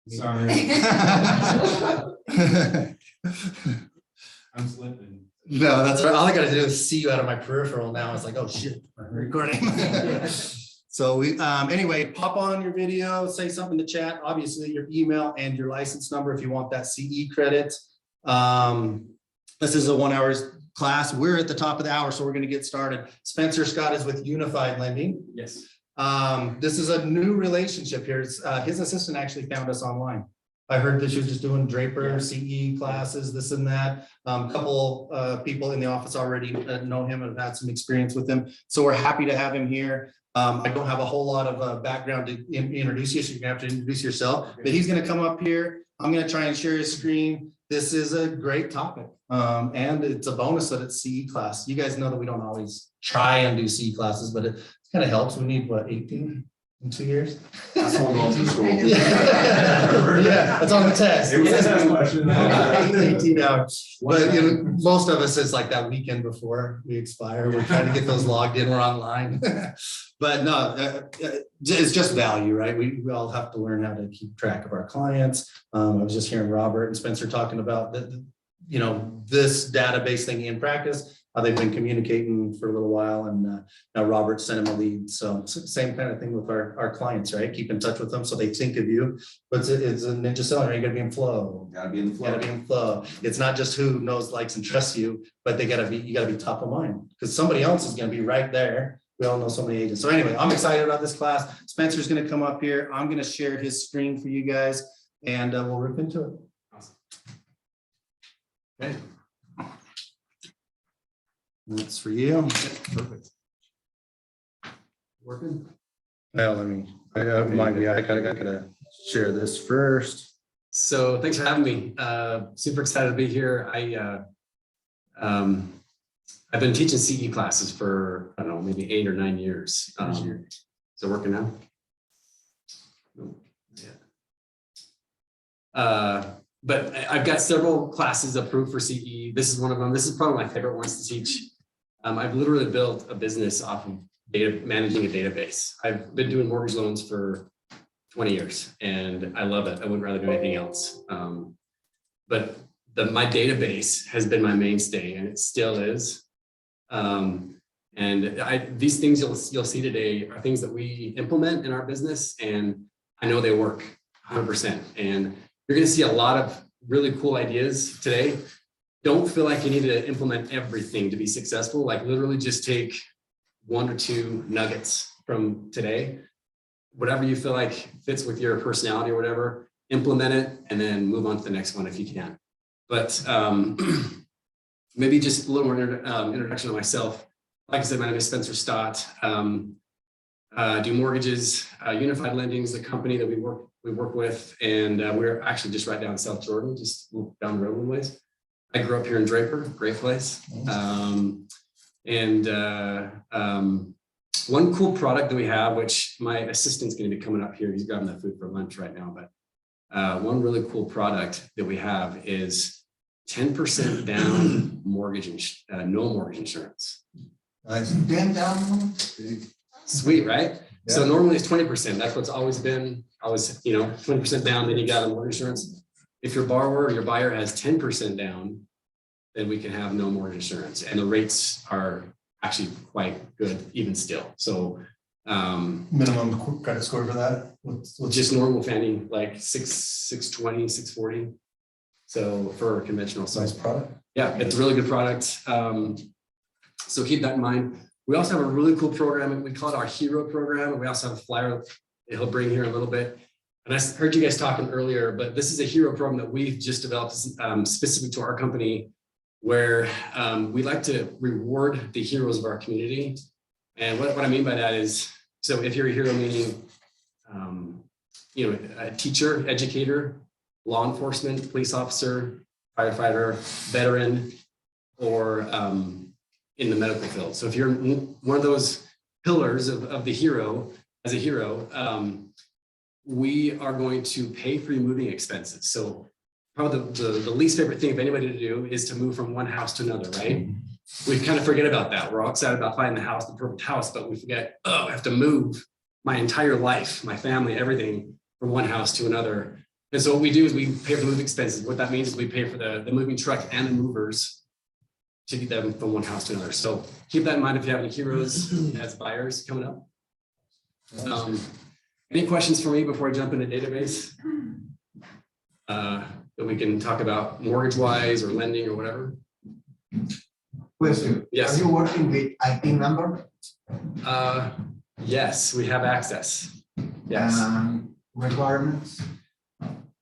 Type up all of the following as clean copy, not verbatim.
Sorry. I'm slipping. No, that's right. All I gotta do is see you out of my peripheral now. It's like, oh shit, I'm recording. So we, anyway, pop on your video, say something to chat, obviously your email and your license number if you want that CE credit. This is a 1 hour class. We're at the top of the hour, so we're gonna get started. Spencer Scott is with Unified Lending. Yes. This is a new relationship here. His assistant actually found us online. I heard that she was just doing Draper, CE classes, this and that. A couple people in the office already know him and have had some experience with him. So we're happy to have him here. I don't have a whole lot of background to introduce you, so you're gonna have to introduce yourself. But he's gonna come up here. I'm gonna try and share his screen. This is a great topic. And it's a bonus that it's CE class. You guys know that we don't always try and do CE classes, but it kind of helps. We need what, 18 in 2 years? That's all going to school. Yeah, that's on the test. It was a test question. 18 hours. But you know, most of us, it's like that weekend before we expire. We're trying to get those logged in. We're online. But no, it's just value, right? We all have to learn how to keep track of our clients. I was just hearing Robert and Spencer talking about you know, this database thing in practice. They've been communicating for a little while, and now Robert sent him a lead. So same kind of thing with our clients, right? Keep in touch with them so they think of you. But it's a ninja selling, right? You gotta be in flow. Gotta be in the flow. Gotta be in flow. It's not just who knows, likes, and trusts you, but you gotta be top of mind, because somebody else is gonna be right there. We all know so many agents. So anyway, I'm excited about this class. Spencer's gonna come up here. I'm gonna share his screen for you guys, and we'll rip into it. Awesome. Okay. That's for you. Perfect. Working? Well, I gotta share this first. So thanks for having me. Super excited to be here. I've been teaching CE classes for, I don't know, maybe 8 or 9 years. So working now? Yeah. But I've got several classes approved for CE. This is one of them. This is probably my favorite ones to teach. I've literally built a business off of managing a database. I've been doing mortgage loans for 20 years and I love it. I wouldn't rather do anything else. But my database has been my mainstay, and it still is. These things you'll see today are things that we implement in our business, and I know they work 100%. And you're going to see a lot of really cool ideas today. Don't feel like you need to implement everything to be successful. Like literally just take 1 or 2 nuggets from today, whatever you feel like fits with your personality or whatever, implement it, and then move on to the next one if you can. But maybe just a little more introduction of myself. Like I said, my name is Spencer Stott. Do mortgages. Unified Lending is the company that we work with, and we're actually just right down in South Jordan, just down the road a ways. I grew up here in Draper, great place. One cool product that we have, which my assistant's going to be coming up here. He's grabbing that food for lunch right now. But one really cool product that we have is 10% down mortgage, no mortgage insurance. Nice. Sweet, right? Yeah. So normally it's 20%. That's what's always been. Always, 20% down, then you got a mortgage insurance. If your borrower or your buyer has 10% down, then we can have no mortgage insurance. And the rates are actually quite good even still. So minimum credit score for that? What's just normal Fannie, like 620, 640. So for conventional size product. Yeah, it's a really good product. So keep that in mind. We also have a really cool program. We call it our Hero program. And we also have a flyer that he'll bring here in a little bit. And I heard you guys talking earlier, but this is a Hero program that we've just developed specific to our company, where we like to reward the heroes of our community. And what I mean by that is, so if you're a hero, meaning a teacher, educator, law enforcement, police officer, firefighter, veteran, or in the medical field. So if you're one of those pillars of the hero, as a hero, we are going to pay for your moving expenses. So probably the least favorite thing of anybody to do is to move from one house to another, right? We kind of forget about that. We're all excited about finding the house, the perfect house, but we forget, I have to move my entire life, my family, everything from one house to another. And so what we do is we pay for the moving expenses. What that means is we pay for the moving truck and the movers to get them from one house to another. So keep that in mind if you have any heroes as buyers coming up. Any questions for me before I jump into database? That we can talk about mortgage-wise or lending or whatever. Question. Yes. Are you working with IT number? Yes, we have access. Yes. Requirements?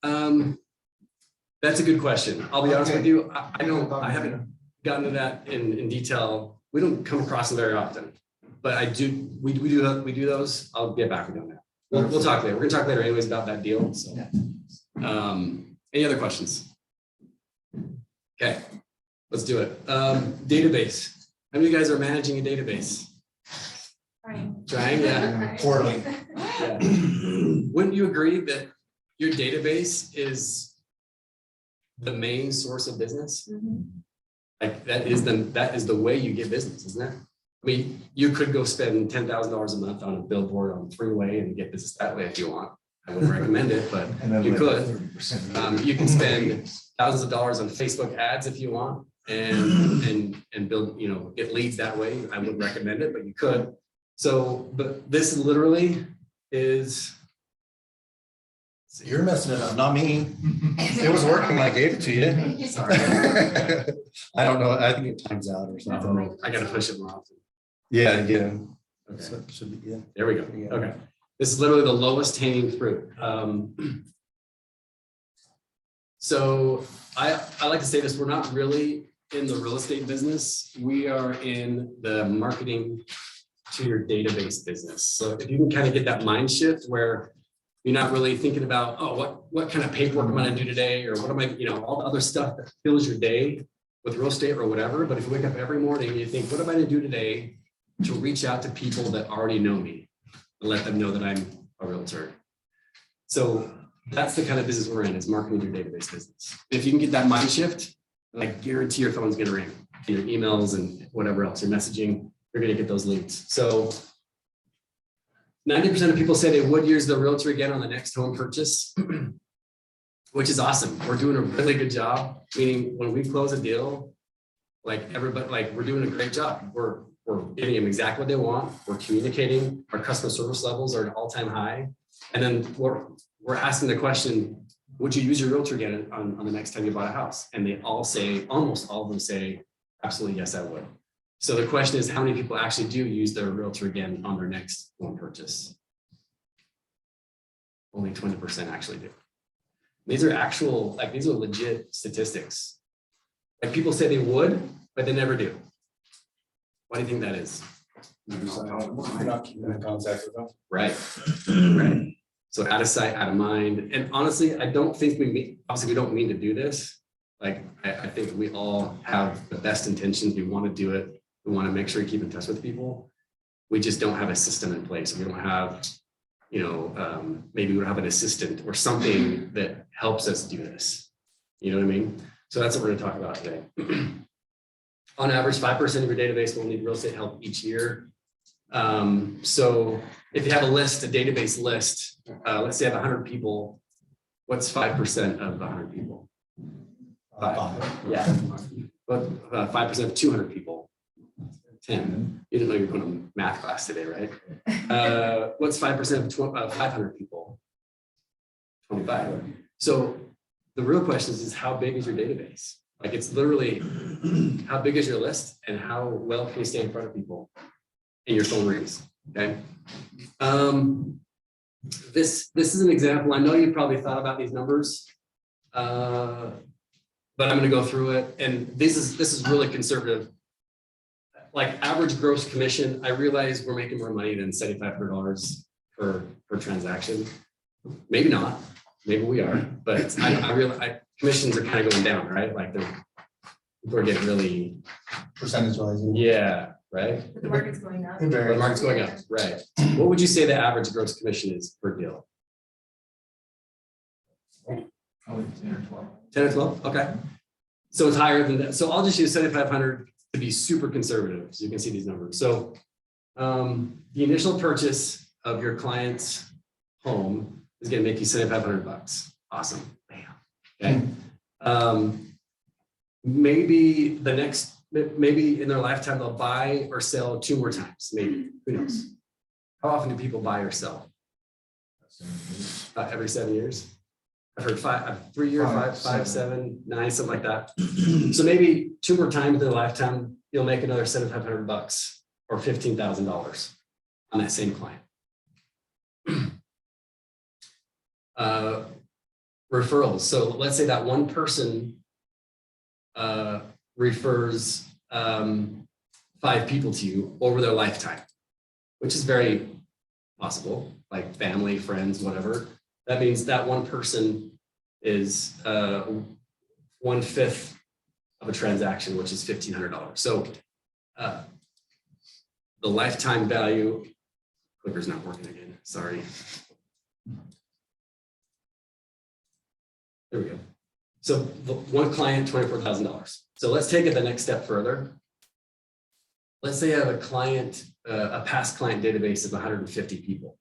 That's a good question. I'll be honest Okay. with you. I haven't gotten to that in detail. We don't come across them very often, but we do those. I'll get back with you on that. We'll talk later. We're gonna talk later anyways about that deal. So, any other questions? Okay, let's do it. Database. How many of you guys are managing a database? Trying, yeah. Poorly. Yeah. Wouldn't you agree that your database is the main source of business? Like that is the way you get business, isn't it? I mean, you could go spend $10,000 a month on a billboard on freeway and get business that way if you want. I wouldn't recommend it, but you could. You can spend thousands of dollars on Facebook ads if you want and build, get leads that way. I wouldn't recommend it, but you could. So, but this literally is. You're messing it up, not me. It was working when I gave it to you. Sorry. I don't know. I think it times out or something. I gotta push it more often. Yeah, yeah. Okay. So it should be good. There we go. Okay. This is literally the lowest hanging fruit. So I like to say this, we're not really in the real estate business. We are in the marketing to your database business. So if you can kind of get that mind shift where you're not really thinking about, oh, what kind of paperwork am I gonna do today? Or what am I, all the other stuff that fills your day with real estate or whatever. But if you wake up every morning and you think, what am I gonna do today to reach out to people that already know me and let them know that I'm a realtor? So that's the kind of business we're in, is marketing your database business. If you can get that mind shift, I guarantee your phone's gonna ring, your emails and whatever else, your messaging, you're gonna get those leads. So 90% of people say they would use the realtor again on the next home purchase, which is awesome. We're doing a really good job, meaning when we close a deal, like everybody, like we're doing a great job. We're getting them exactly what they want. We're communicating. Our customer service levels are at an all-time high. And then we're asking the question, would you use your realtor again on the next time you bought a house? And they all say, almost all of them say, absolutely, yes, I would. So the question is, how many people actually do use their realtor again on their next home purchase? Only 20% actually do. These are these are legit statistics. Like people say they would, but they never do. Why do you think that is? You're not keeping in contact with them. Right, right. So out of sight, out of mind. And honestly, I don't think obviously we don't mean to do this. Like, I think we all have the best intentions. We want to do it. We want to make sure we keep in touch with people. We just don't have a system in place. We don't have, maybe we don't have an assistant or something that helps us do this. You know what I mean? So that's what we're going to talk about today. On average, 5% of your database will need real estate help each year. So if you have a database list, let's say you have 100 people, what's 5% of 100 people? 5. Yeah. But 5% of 200 people. 10. You didn't know you were going to math class today, right? What's 5% of 500 people? 25. So the real question is how big is your database? Like it's literally how big is your list and how well can you stay in front of people and your phone rings, okay? This is an example. I know you've probably thought about these numbers, but I'm gonna go through it. And this is really conservative. Like average gross commission, I realize we're making more money than $7,500 per transaction. Maybe not, maybe we are, but I realize commissions are kind of going down, right? Like people are getting really Percentage wise. yeah, right? The market's going up. It The varies. market's going up, right? What would you say the average gross commission is per deal? Probably 10 or 12. 10 or 12, okay. So it's higher than that. So I'll just use 7,500 to be super conservative, so you can see these numbers. So the initial purchase of your client's home is going to make you $7,500. Awesome. Bam. Okay. Maybe maybe in their lifetime, they'll buy or sell 2 more times. Maybe, who knows? How often do people buy or sell? Every 7 years. I've heard 3 years, five, 7, 9, something like that. So maybe 2 more times in their lifetime, you'll make another $7,500 or $15,000 on that same client. Referrals. So let's say that one person refers 5 people to you over their lifetime, which is very possible, like family, friends, whatever. That means that one person is 1/5 of a transaction, which is $1,500. So the lifetime value, clicker's not working again, sorry. There we go. So one client, $24,000. So let's take it the next step further. Let's say I have a client, a past client database of 150 people.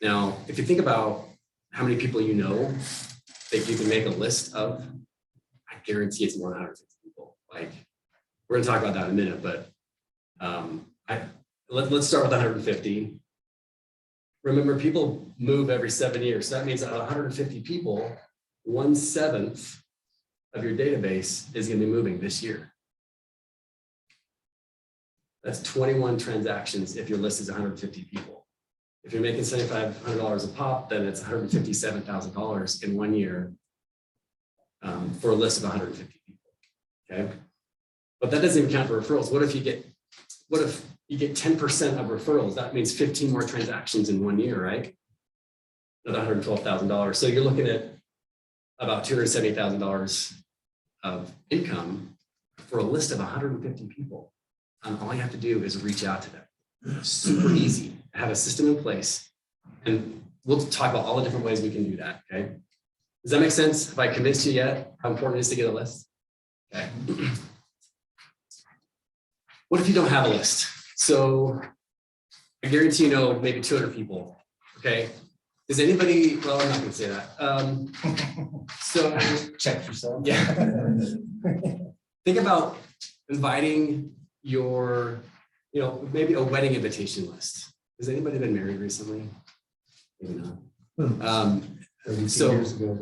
Now, if you think about how many people you know that you can make a list of, I guarantee it's more than 150 people. Like, we're gonna talk about that in a minute, but let's start with 150. Remember, people move every 7 years. So that means out of 150 people, 1/7 of your database is going to be moving this year. That's 21 transactions if your list is 150 people. If you're making $7,500 a pop, then it's $157,000 in 1 year for a list of 150 people. Okay, but that doesn't even count for referrals. What if you get 10% of referrals? That means 15 more transactions in 1 year, right? Another $112,000. So you're looking at about $270,000 of income for a list of 150 people. All you have to do is reach out to them. Super easy. Have a system in place. And we'll talk about all the different ways we can do that, okay? Does that make sense? Have I convinced you yet how important it is to get a list? Okay. What if you don't have a list? So I guarantee you know maybe 200 people, okay? Does anybody, well, I'm not gonna say that. So Check yourself. yeah. Think about inviting your, maybe a wedding invitation list. Has anybody been married recently? Maybe not. So years ago.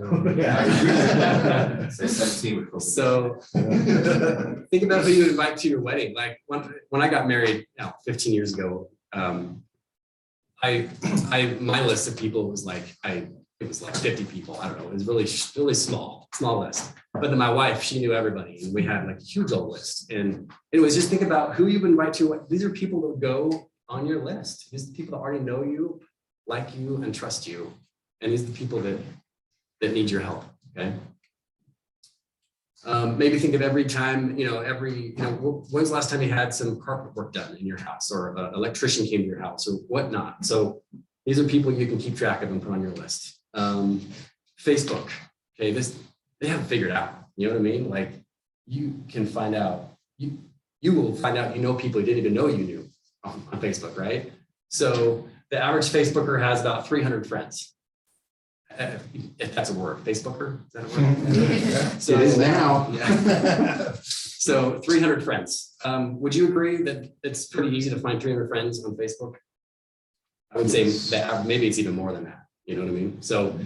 So think about who you invite to your wedding. Like when I got married 15 years ago, my list of people was like, it was like 50 people. I don't know. It was really small list. But then my wife, she knew everybody, and we had like a huge old list. And anyways, just think about who you invite to. These are people that go on your list. These are the people that already know you, like you, and trust you. And these are the people that need your help. Okay. Maybe think of every time, when's the last time you had some carpet work done in your house, or an electrician came to your house, or whatnot. So these are people you can keep track of and put on your list. Facebook, okay, they haven't figured out, you know what I mean? Like you can find out, you will find out, people you didn't even know you knew on Facebook, right? So the average Facebooker has about 300 friends. If that's a word, Facebooker, is that a word? So It is now. Yeah. So 300 friends. Would you agree that it's pretty easy to find 300 friends on Facebook? I would say that maybe it's even more than that. You know what I mean? So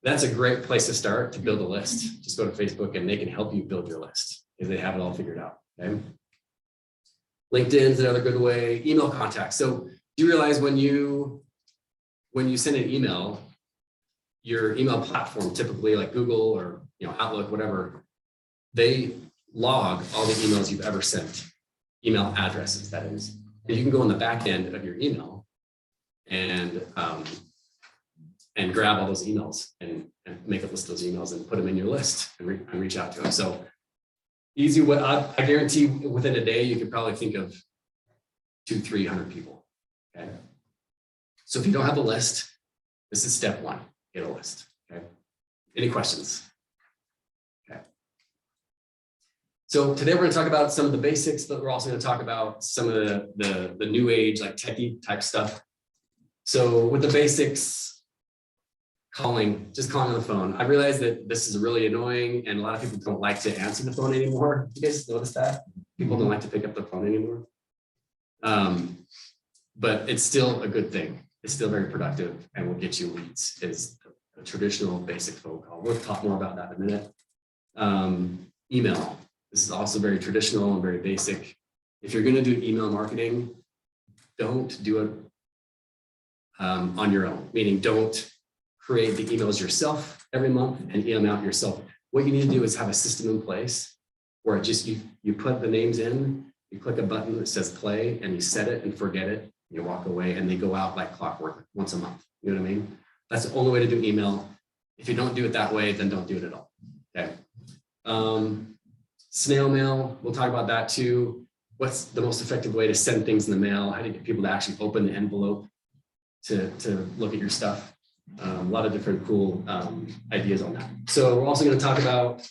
that's a great place to start to build a list. Just go to Facebook and they can help you build your list because they have it all figured out. Okay. LinkedIn's another good way. Email contacts. So do you realize when you send an email, your email platform, typically like Google or Outlook, whatever, they log all the emails you've ever sent, email addresses, that is. And you can go on the back end of your email and grab all those emails and make a list of those emails and put them in your list and reach out to them. So easy. What I guarantee within a day, you could probably think of 200-300 people. Okay. So if you don't have a list, this is step one. Get a list. Okay. Any questions? Okay. So today we're going to talk about some of the basics, but we're also going to talk about some of the new age, like techie type stuff. So with the basics, just calling on the phone. I realize that this is really annoying and a lot of people don't like to answer the phone anymore. You guys notice that? People don't like to pick up the phone anymore. But it's still a good thing. It's still very productive and will get you leads is a traditional basic phone call. We'll talk more about that in a minute. Email. This is also very traditional and very basic. If you're going to do email marketing, don't do it on your own, meaning don't create the emails yourself every month and email out yourself. What you need to do is have a system in place where it just you put the names in, you click a button that says play and you set it and forget it. You walk away and they go out like clockwork once a month. You know what I mean? That's the only way to do email. If you don't do it that way, then don't do it at all. Okay. Snail mail, we'll talk about that too. What's the most effective way to send things in the mail? How do you get people to actually open the envelope to look at your stuff? A lot of different cool ideas on that. So we're also going to talk about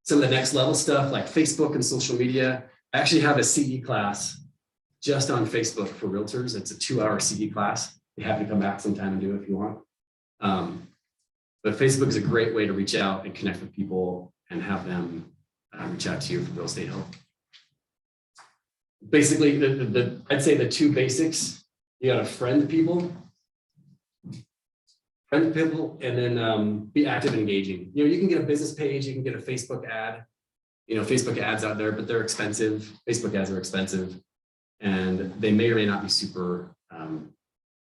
some of the next level stuff like Facebook and social media. I actually have a CE class just on Facebook for realtors. It's a 2-hour CE class. You have to come back sometime and do it if you want. But Facebook is a great way to reach out and connect with people and have them reach out to you for real estate help. Basically, I'd say the two basics, you got to friend people, and then be active and engaging. You know, you can get a business page, you can get a Facebook ad, you know, Facebook ads out there, but they're expensive. Facebook ads are expensive and they may or may not be super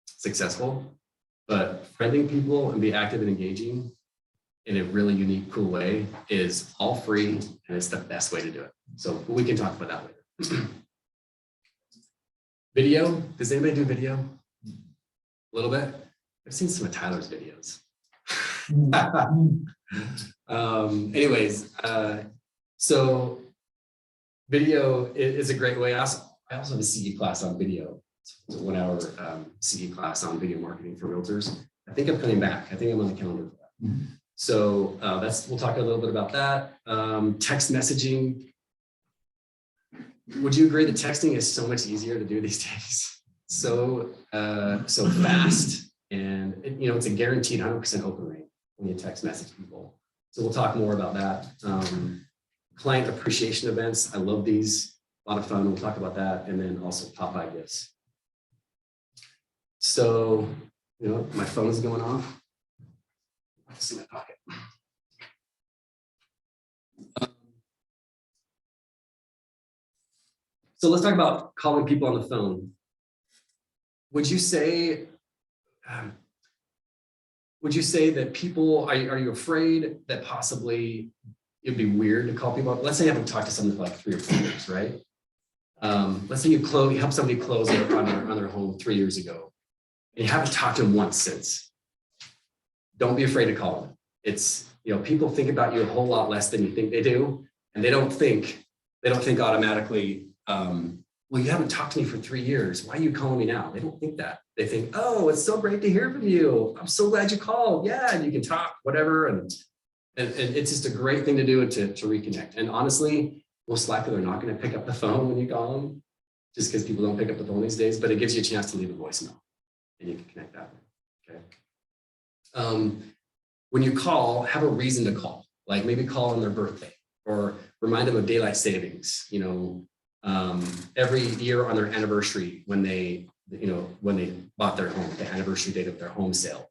successful, but friending people and be active and engaging in a really unique, cool way is all free and it's the best way to do it. So we can talk about that later. Video, does anybody do video? A little bit? I've seen some of Tyler's videos. Anyways, so video is a great way. I also have a CE class on video. It's a 1-hour CE class on video marketing for realtors. I think I'm coming back. I think I'm on the calendar for that. So we'll talk a little bit about that. Text messaging. Would you agree that texting is so much easier to do these days? So fast, and it's a guaranteed 100% open rate when you text message people. So we'll talk more about that. Client appreciation events. I love these. A lot of fun. We'll talk about that, and then also pop-by gifts. So my phone is going off. It's in my pocket. So let's talk about calling people on the phone. Would you say that people, are you afraid that possibly it'd be weird to call people? Let's say you haven't talked to someone for like 3 or 4 years, right? Let's say you help somebody close on their home 3 years ago, and you haven't talked to them once since. Don't be afraid to call them. It's, people think about you a whole lot less than you think they do, and they don't think automatically, well, you haven't talked to me for 3 years. Why are you calling me now? They don't think that. They think, oh, it's so great to hear from you. I'm so glad you called. Yeah, and you can talk, whatever. And it's just a great thing to do to reconnect. And honestly, most likely they're not going to pick up the phone when you call them, just because people don't pick up the phone these days, but it gives you a chance to leave a voicemail and you can connect that way. Okay. When you call, have a reason to call, like maybe call on their birthday or remind them of daylight savings, every year on their anniversary when they bought their home, the anniversary date of their home sale.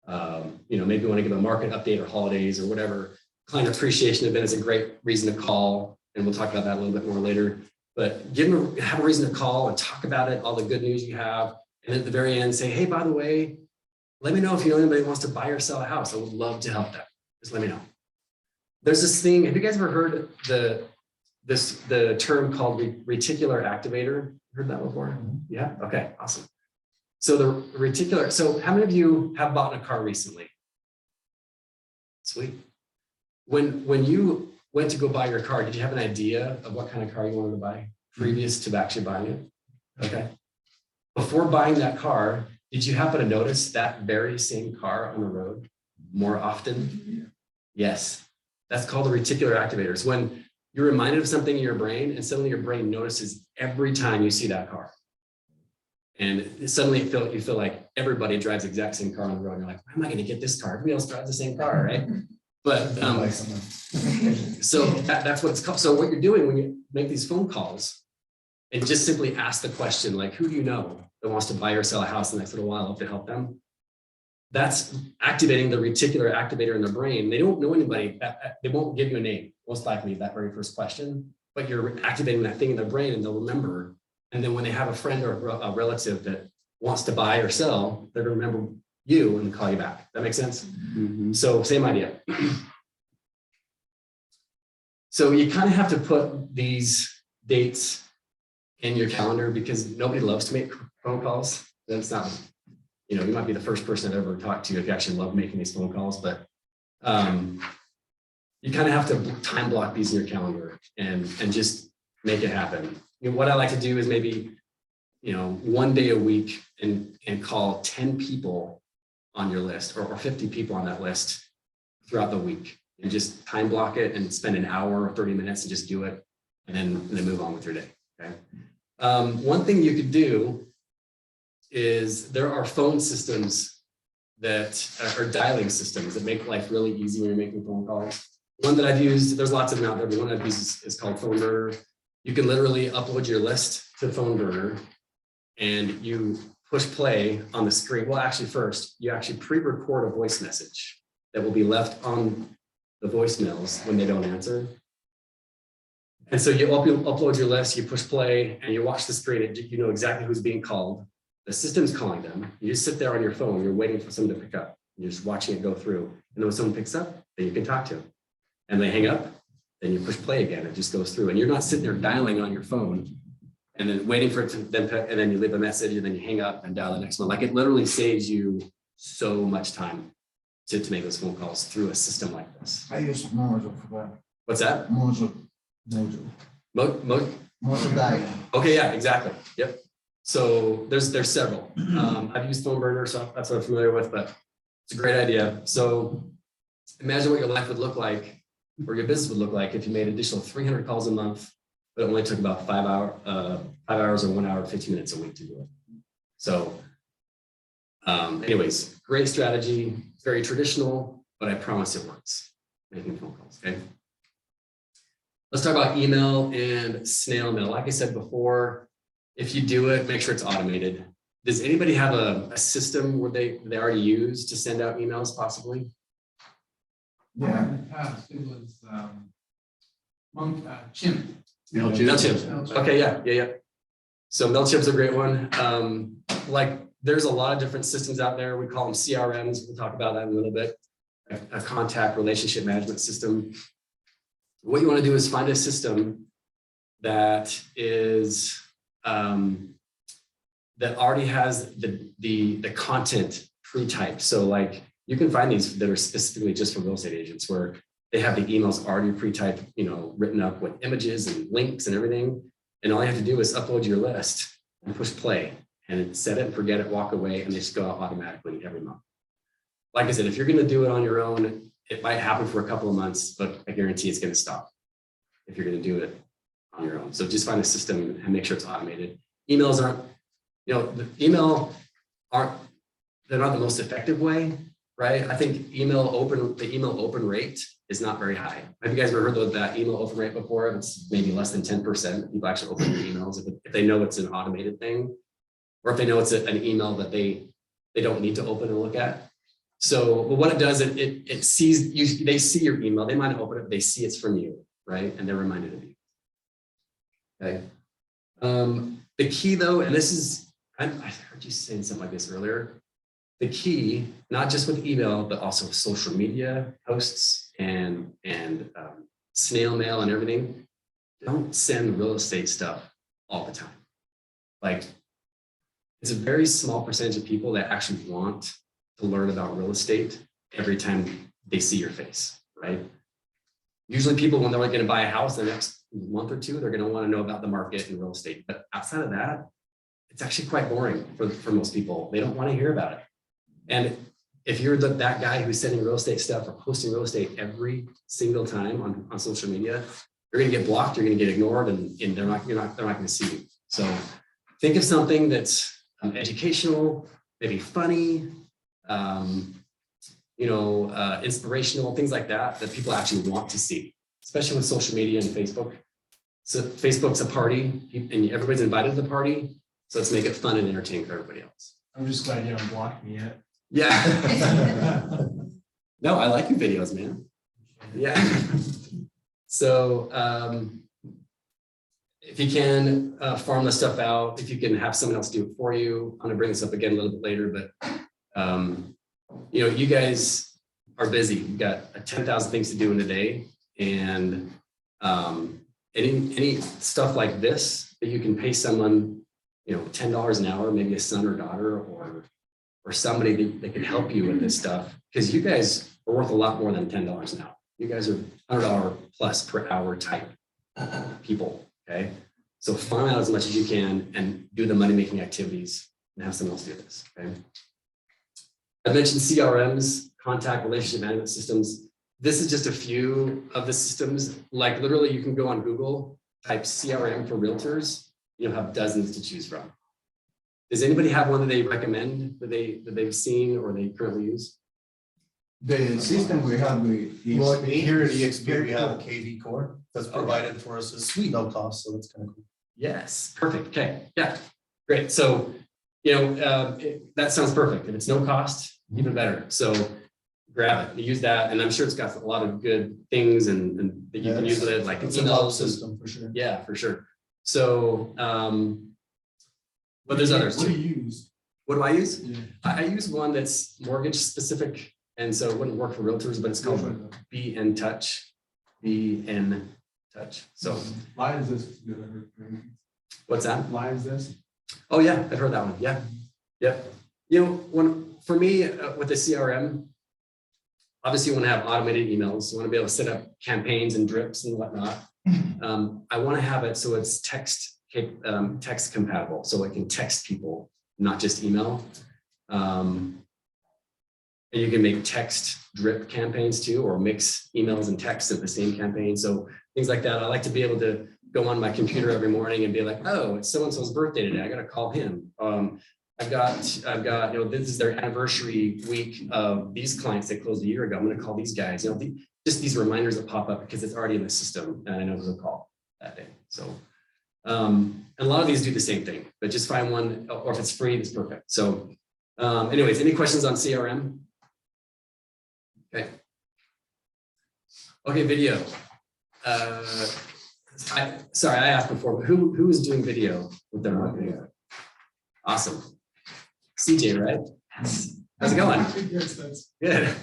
Maybe you want to give a market update or holidays or whatever. Client appreciation event is a great reason to call, and we'll talk about that a little bit more later. But have a reason to call and talk about it, all the good news you have, and at the very end say, hey, by the way, let me know if you know anybody who wants to buy or sell a house. I would love to help them. Just let me know. There's this thing. Have you guys ever heard the term called reticular activator? Heard that before? Yeah. Okay. Awesome. So the reticular. So how many of you have bought a car recently? Sweet. When you went to go buy your car, did you have an idea of what kind of car you wanted to buy previous to actually buying it? Okay. Before buying that car, did you happen to notice that very same car on the road more often? Yes. That's called the reticular activators. When you're reminded of something in your brain and suddenly your brain notices every time you see that car. And suddenly you feel like everybody drives the exact same car on the road. And you're like, why am I going to get this car? Everybody else drives the same car, right? But Like something. so that's what it's called. So what you're doing when you make these phone calls and just simply ask the question, like, who do you know that wants to buy or sell a house in the next little while to help them? That's activating the reticular activator in their brain. They don't know anybody. They won't give you a name, most likely, that very first question, but you're activating that thing in their brain and they'll remember. And then when they have a friend or a relative that wants to buy or sell, they're going to remember you and call you back. That makes sense? Mm-hmm. So same idea. So you kind of have to put these dates in your calendar because nobody loves to make phone calls. That's not, you know, you might be the first person I've ever talked to if you actually love making these phone calls, but you kind of have to time block these in your calendar and just make it happen. You know, what I like to do is maybe, you know, 1 day a week and call 10 people on your list or 50 people on that list throughout the week and just time block it and spend an hour or 30 minutes and just do it and then move on with your day. Okay. One thing you could do is there are phone systems that are dialing systems that make life really easy when you're making phone calls. One that I've used, there's lots of them out there, but one I've used is called Phone Burner. You can literally upload your list to Phone Burner and you push play on the screen. Well, actually first, you actually pre-record a voice message that will be left on the voicemails when they don't answer. And so you upload your list, you push play and you watch the screen and you know exactly who's being called. The system's calling them. You just sit there on your phone, you're waiting for someone to pick up. You're just watching it go through. And then when someone picks up, then you can talk to them. And they hang up, then you push play again, it just goes through. And you're not sitting there dialing on your phone and then waiting for it to then pick, and then you leave a message and then you hang up and dial the next one. Like it literally saves you so much time to make those phone calls through a system like this. I use Mojo for that. What's that? Mojo. Mojo dial. Okay, yeah, exactly. Yep. So there's several. I've used Phone Burner, so that's what I'm familiar with, but it's a great idea. So imagine what your life would look like or your business would look like if you made additional 300 calls a month, but it only took about 5 hours or 1 hour, 15 minutes a week to do it. So anyways, great strategy, very traditional, but I promise it works, making phone calls, okay? Let's talk about email and snail mail. Like I said before, if you do it, make sure it's automated. Does anybody have a system where they already use to send out emails possibly? Yeah, in the past, it was Chimp. MailChimp. Okay, yeah. So MailChimp's a great one. Like there's a lot of different systems out there. We call them CRMs. We'll talk about that in a little bit. A contact relationship management system. What you want to do is find a system that is that already has the content pre-typed. So like you can find these that are specifically just for real estate agents where they have the emails already pre-typed, you know, written up with images and links and everything. And all you have to do is upload your list and push play and set it and forget it, walk away, and they just go out automatically every month. Like I said, if you're going to do it on your own, it might happen for a couple of months, but I guarantee it's going to stop if you're going to do it on your own. So just find a system and make sure it's automated. Emails aren't, you know, they're not the most effective way, right? I think the email open rate is not very high. Have you guys ever heard of that email open rate before? It's maybe less than 10% of people actually open their emails if they know it's an automated thing, or if they know it's an email that they don't need to open and look at. So what it does, it sees you, they see your email, they might open it, but they see it's from you, right? And they're reminded of you. Okay. The key though, and this is, I heard you saying something like this earlier. The key, not just with email, but also social media posts and snail mail and everything. Don't send real estate stuff all the time. Like, it's a very small percentage of people that actually want to learn about real estate every time they see your face, right? Usually people, when they're going to buy a house the next month or two, they're going to want to know about the market and real estate. But outside of that, it's actually quite boring for most people. They don't want to hear about it. And if you're that guy who's sending real estate stuff or posting real estate every single time on social media, you're going to get blocked, you're going to get ignored, and they're not going to see you. So think of something that's educational, maybe funny, inspirational, things like that people actually want to see, especially with social media and Facebook. So Facebook's a party and everybody's invited to the party. So let's make it fun and entertaining for everybody else. I'm just glad you haven't blocked me yet. Yeah. No, I like your videos, man. Yeah. So if you can farm the stuff out, if you can have someone else do it for you, I'm gonna bring this up again a little bit later, but you guys are busy. You've got 10,000 things to do in a day, and any stuff like this that you can pay someone, $10 an hour, maybe a son or daughter or somebody that can help you with this stuff, because you guys are worth a lot more than $10 an hour. You guys are $100 plus per hour type people. Okay, so farm out as much as you can and do the money making activities and have someone else do this. Okay, I mentioned CRMs, contact relationship management systems. This is just a few of the systems. Like literally, you can go on Google, type CRM for realtors. You'll have dozens to choose from. Does anybody have one that they recommend that they've seen or they currently use? The system we have with Well, here at EXP, we very have cool. KV Core that's provided for us. It's sweet, no cost, so that's kind of cool. Yes, perfect. Okay, yeah, great. So, that sounds perfect. If it's no cost, even better. So grab it, use that, and I'm sure it's got a lot of good things and that you can use with it, like It's a top emails. system for sure. Yeah, for sure. So, but there's others What do too. you use? What do I use? Yeah. I use one that's mortgage specific, and so it wouldn't work for realtors, but it's called Be in Touch. Be in Touch. So Lions this is good. I heard. what's that? Lions this. Oh yeah, I've heard that one. Yeah, yep. For me with the CRM, obviously you want to have automated emails. You want to be able to set up campaigns and drips and whatnot. I want to have it so it's text compatible, so it can text people, not just email. And you can make text drip campaigns too, or mix emails and text in the same campaign. So things like that. I like to be able to go on my computer every morning and be like, oh, it's so-and-so's birthday today. I got to call him. I've got, this is their anniversary week of these clients that closed a year ago. I'm going to call these guys, just these reminders that pop up because it's already in the system and I know there's a call that day. So, and a lot of these do the same thing, but just find one, or if it's free, it's perfect. So anyways, any questions on CRM? Okay. Okay, video. Sorry, I asked before, but who is doing video with their marketing? Awesome. CJ, right? How's it going? Yes, that's. Good.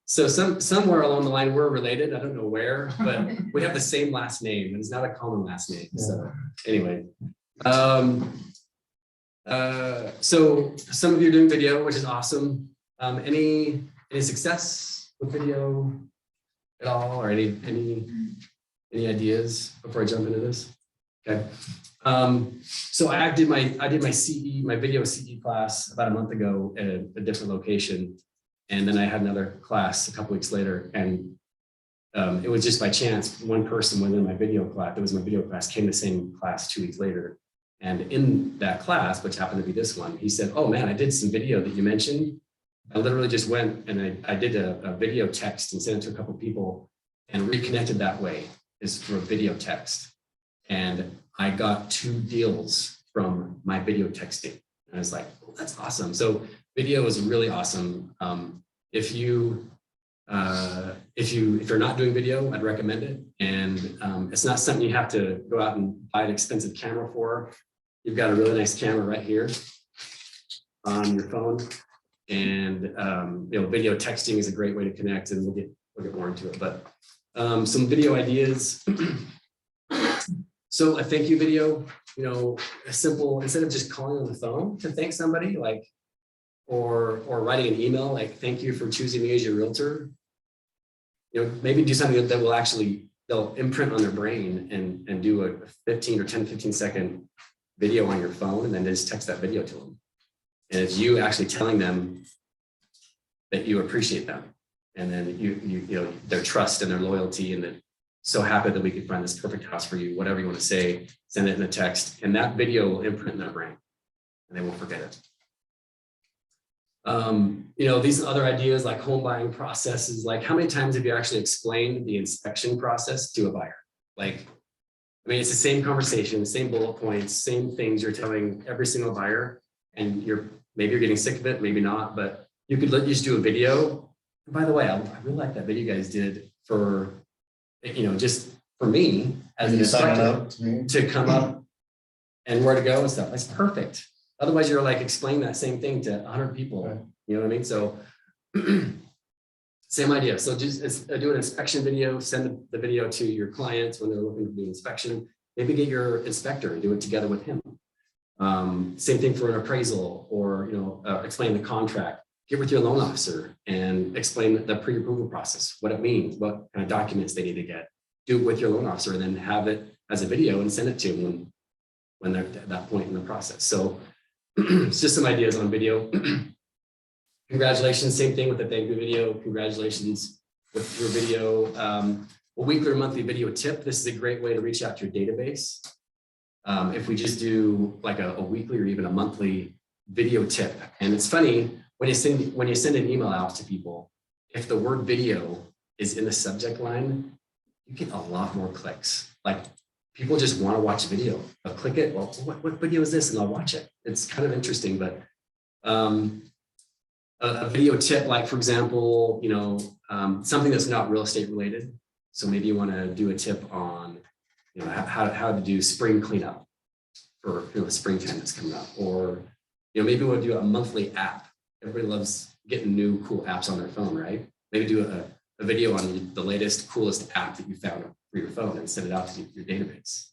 So somewhere along the line, we're related. I don't know where, but we have the same last name, and it's not a common last name. So anyway, so some of you are doing video, which is awesome. Any success with video at all, or any ideas before I jump into this? Okay. So I did my CE, my video CE class about a month ago at a different location. And then I had another class a couple weeks later, and it was just by chance, one person within my video class, that was my video class, came to the same class 2 weeks later. And in that class, which happened to be this one, he said, oh man, I did some video that you mentioned. I literally just went and I did a video text and sent it to a couple of people and reconnected that way, is through a video text. And I got 2 deals from my video texting. And I was like, oh, that's awesome. So video is really awesome. If you're not doing video, I'd recommend it. And it's not something you have to go out and buy an expensive camera for. You've got a really nice camera right here on your phone. And video texting is a great way to connect, and we'll get more into it. But some video ideas. So a thank you video, a simple, instead of just calling on the phone to thank somebody, like, or writing an email, like, thank you for choosing me as your realtor. Maybe do something that will actually, they'll imprint on their brain and do a 15 second video on your phone, and then just text that video to them. And it's you actually telling them that you appreciate them. And then their trust and their loyalty, and that so happy that we could find this perfect house for you, whatever you want to say, send it in a text, and that video will imprint in their brain. and they won't forget it. These other ideas like home buying processes, like how many times have you actually explained the inspection process to a buyer? Like, I mean, it's the same conversation, the same bullet points, same things you're telling every single buyer, and maybe you're getting sick of it, maybe not, but you could just do a video. And by the way, I really like that video you guys did for, just for me as an inspector to come up and where to go and stuff. That's perfect. Otherwise, you're like explaining that same thing to 100 people. Right. You know what I mean? So same idea. So just do an inspection video, send the video to your clients when they're looking to do inspection. Maybe get your inspector and do it together with him. Same thing for an appraisal, or explain the contract. Get with your loan officer and explain the pre-approval process, what it means, what kind of documents they need to get. Do it with your loan officer, and then have it as a video and send it to them when they're at that point in the process. So it's just some ideas on video. Congratulations, same thing with the thank you video. Congratulations with your video. A weekly or monthly video tip. This is a great way to reach out to your database. If we just do like a weekly or even a monthly video tip. And it's funny, when you send an email out to people, if the word video is in the subject line, you get a lot more clicks. Like, people just want to watch a video. They'll click it. Well, what video is this? And they'll watch it. It's kind of interesting, but a video tip, like for example, something that's not real estate related. So maybe you want to do a tip on, how to do spring cleanup for springtime that's coming up, or maybe we'll do a monthly app. Everybody loves getting new cool apps on their phone, right? Maybe do a video on the latest, coolest app that you found for your phone and send it out to your database.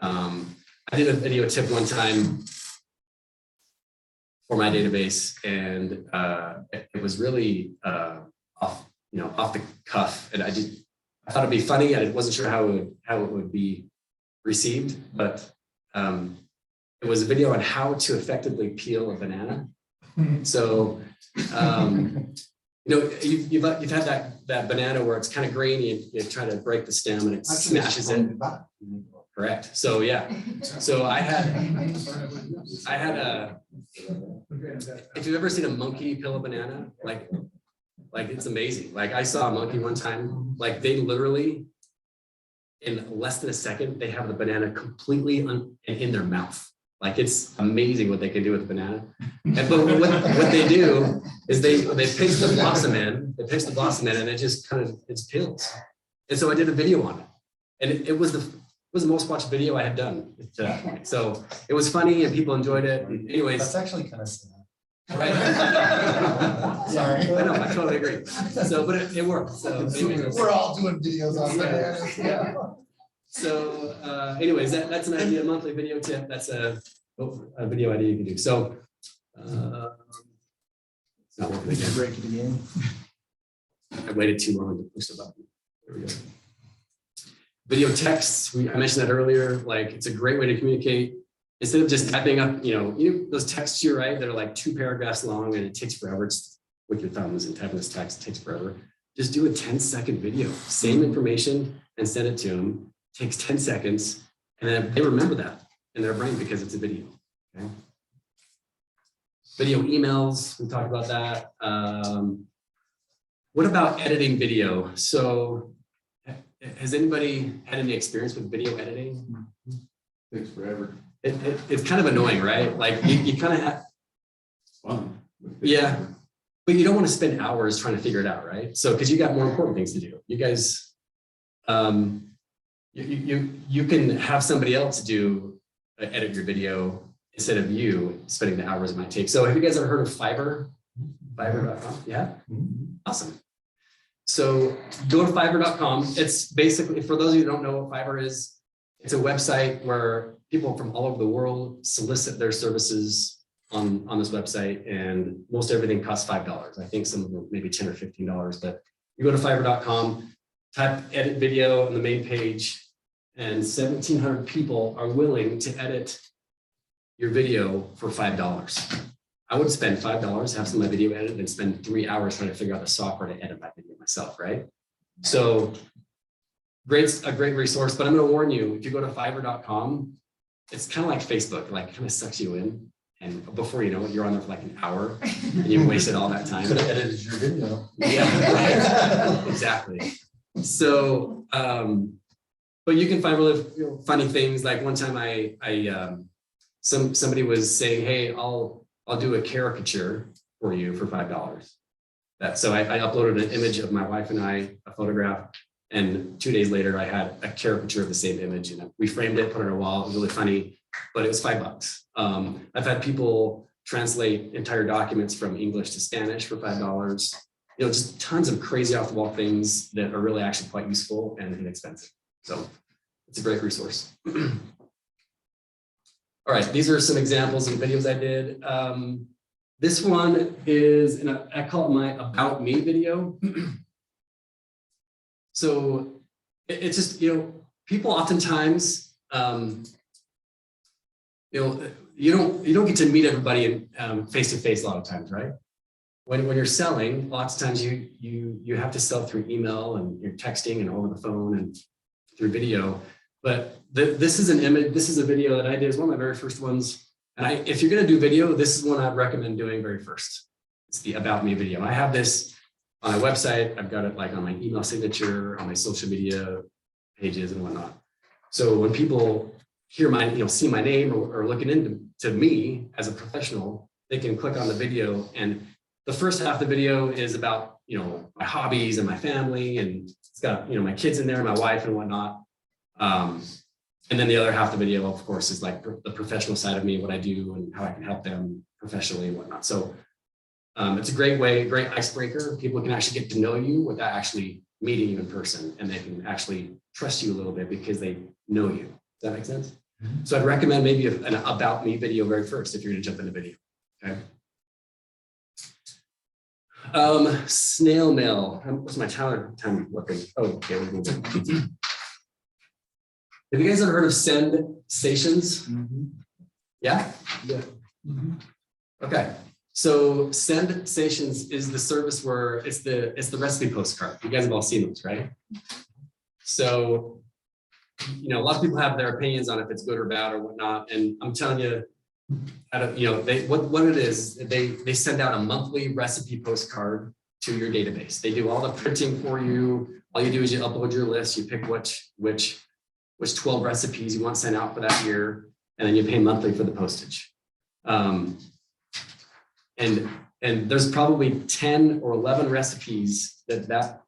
I did a video tip one time for my database, and it was really off the cuff, and I thought it'd be funny. I wasn't sure how it would be received, but it was a video on how to effectively peel a banana. So you've had that banana where it's kind of grainy, you try to break the stem and it smashes it. Correct. So yeah. So I had if you've ever seen a monkey peel a banana, like it's amazing. Like, I saw a monkey one time, like they literally, in less than a second, they have the banana completely in their mouth. Like, it's amazing what they can do with the banana. But what they do is they pinch the blossom in, and it just it's peels. And so I did a video on it, and it was the most watched video I had done to that point. So it was funny and people enjoyed it. Anyways, That's actually kind of sad. Right? Sorry. I know, I totally agree. So, but it worked. So anyways, We're all doing videos on that. yeah. So anyways, that's an idea, monthly video tip. That's a video idea you can do. So it's not working again. Break it again. I waited too long to push the button. There we go. Video texts, I mentioned that earlier. Like, it's a great way to communicate. Instead of just typing up, those texts you write that are like 2 paragraphs long and it takes forever. It's with your thumbs and typing this text, it takes forever. Just do a 10-second video, same information, and send it to them. It takes 10 seconds, and then they remember that in their brain because it's a video. Okay. Video emails, we talked about that. What about editing video? So, has anybody had any experience with video editing? Takes forever. It's kind of annoying, right? Like, you kind of have Fun. Yeah, but you don't want to spend hours trying to figure it out, right? So, because you got more important things to do. You guys, you can have somebody else edit your video instead of you spending the hours it might take. So, have you guys ever heard of Fiverr? Fiverr.com? Yeah, awesome. So go to Fiverr.com. It's basically, for those of you who don't know what Fiverr is, it's a website where people from all over the world solicit their services on this website, and most everything costs $5. I think some of them maybe $10 or $15, but you go to Fiverr.com, type edit video on the main page, and 1,700 people are willing to edit your video for $5. I would spend $5, have some of my video edited, and spend 3 hours trying to figure out the software to edit my video myself, right? So a great resource, but I'm going to warn you, if you go to Fiverr.com, it's kind of like Facebook, like kind of sucks you in. And before you know it, you're on there for like an hour and you've wasted all that time. Could have edited your video. Yeah, right. Exactly. So, but you can find really funny things. Like one time somebody was saying, hey, I'll do a caricature for you for $5. So I uploaded an image of my wife and I, a photograph, and 2 days later I had a caricature of the same image, and we framed it, put it on our wall. It was really funny, but it was $5. I've had people translate entire documents from English to Spanish for $5. Just tons of crazy off the wall things that are really actually quite useful and inexpensive. So it's a great resource. All right, these are some examples of videos I did. This one is, I call it my About Me video. So it's just, people oftentimes, you don't get to meet everybody face to face a lot of times, right? When you're selling, lots of times you have to sell through email and you're texting and over the phone and through video. But this is an image. This is a video that I did. It's one of my very first ones. And if you're going to do video, this is one I'd recommend doing very first. It's the About Me video. I have this on my website. I've got it like on my email signature, on my social media pages and whatnot. So when people hear see my name or looking into me as a professional, they can click on the video. And the first half of the video is about, my hobbies and my family. And it's got, my kids in there, my wife and whatnot. And then the other half of the video, of course, is like the professional side of me, what I do and how I can help them professionally and whatnot. So it's a great icebreaker. People can actually get to know you without actually meeting you in person, and they can actually trust you a little bit because they know you. Does that make sense? Mm-hmm. So I'd recommend maybe an About Me video very first if you're going to jump into video. Okay. Snail Mail. What's my time looking? Oh, okay. Have you guys ever heard of Send Stations? Mm-hmm. Yeah? Yeah. Mm-hmm. Okay. So Send Stations is the service where it's the recipe postcard. You guys have all seen those, right? So, a lot of people have their opinions on if it's good or bad or whatnot. And I'm telling you, what it is, they send out a monthly recipe postcard to your database. They do all the printing for you. All you do is you upload your list, you pick which 12 recipes you want sent out for that year, and then you pay monthly for the postage. And there's probably 10 or 11 recipes that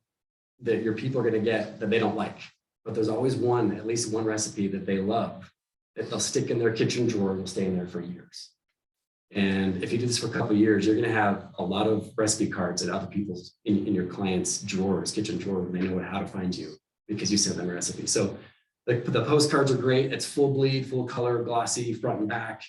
your people are going to get that they don't like, but there's always at least one recipe that they love that they'll stick in their kitchen drawer and will stay in there for years. And if you do this for a couple of years, you're going to have a lot of recipe cards at other people's in your clients' drawers, kitchen drawers, and they know how to find you because you sent them a recipe. So the postcards are great. It's full bleed, full color, glossy, front and back.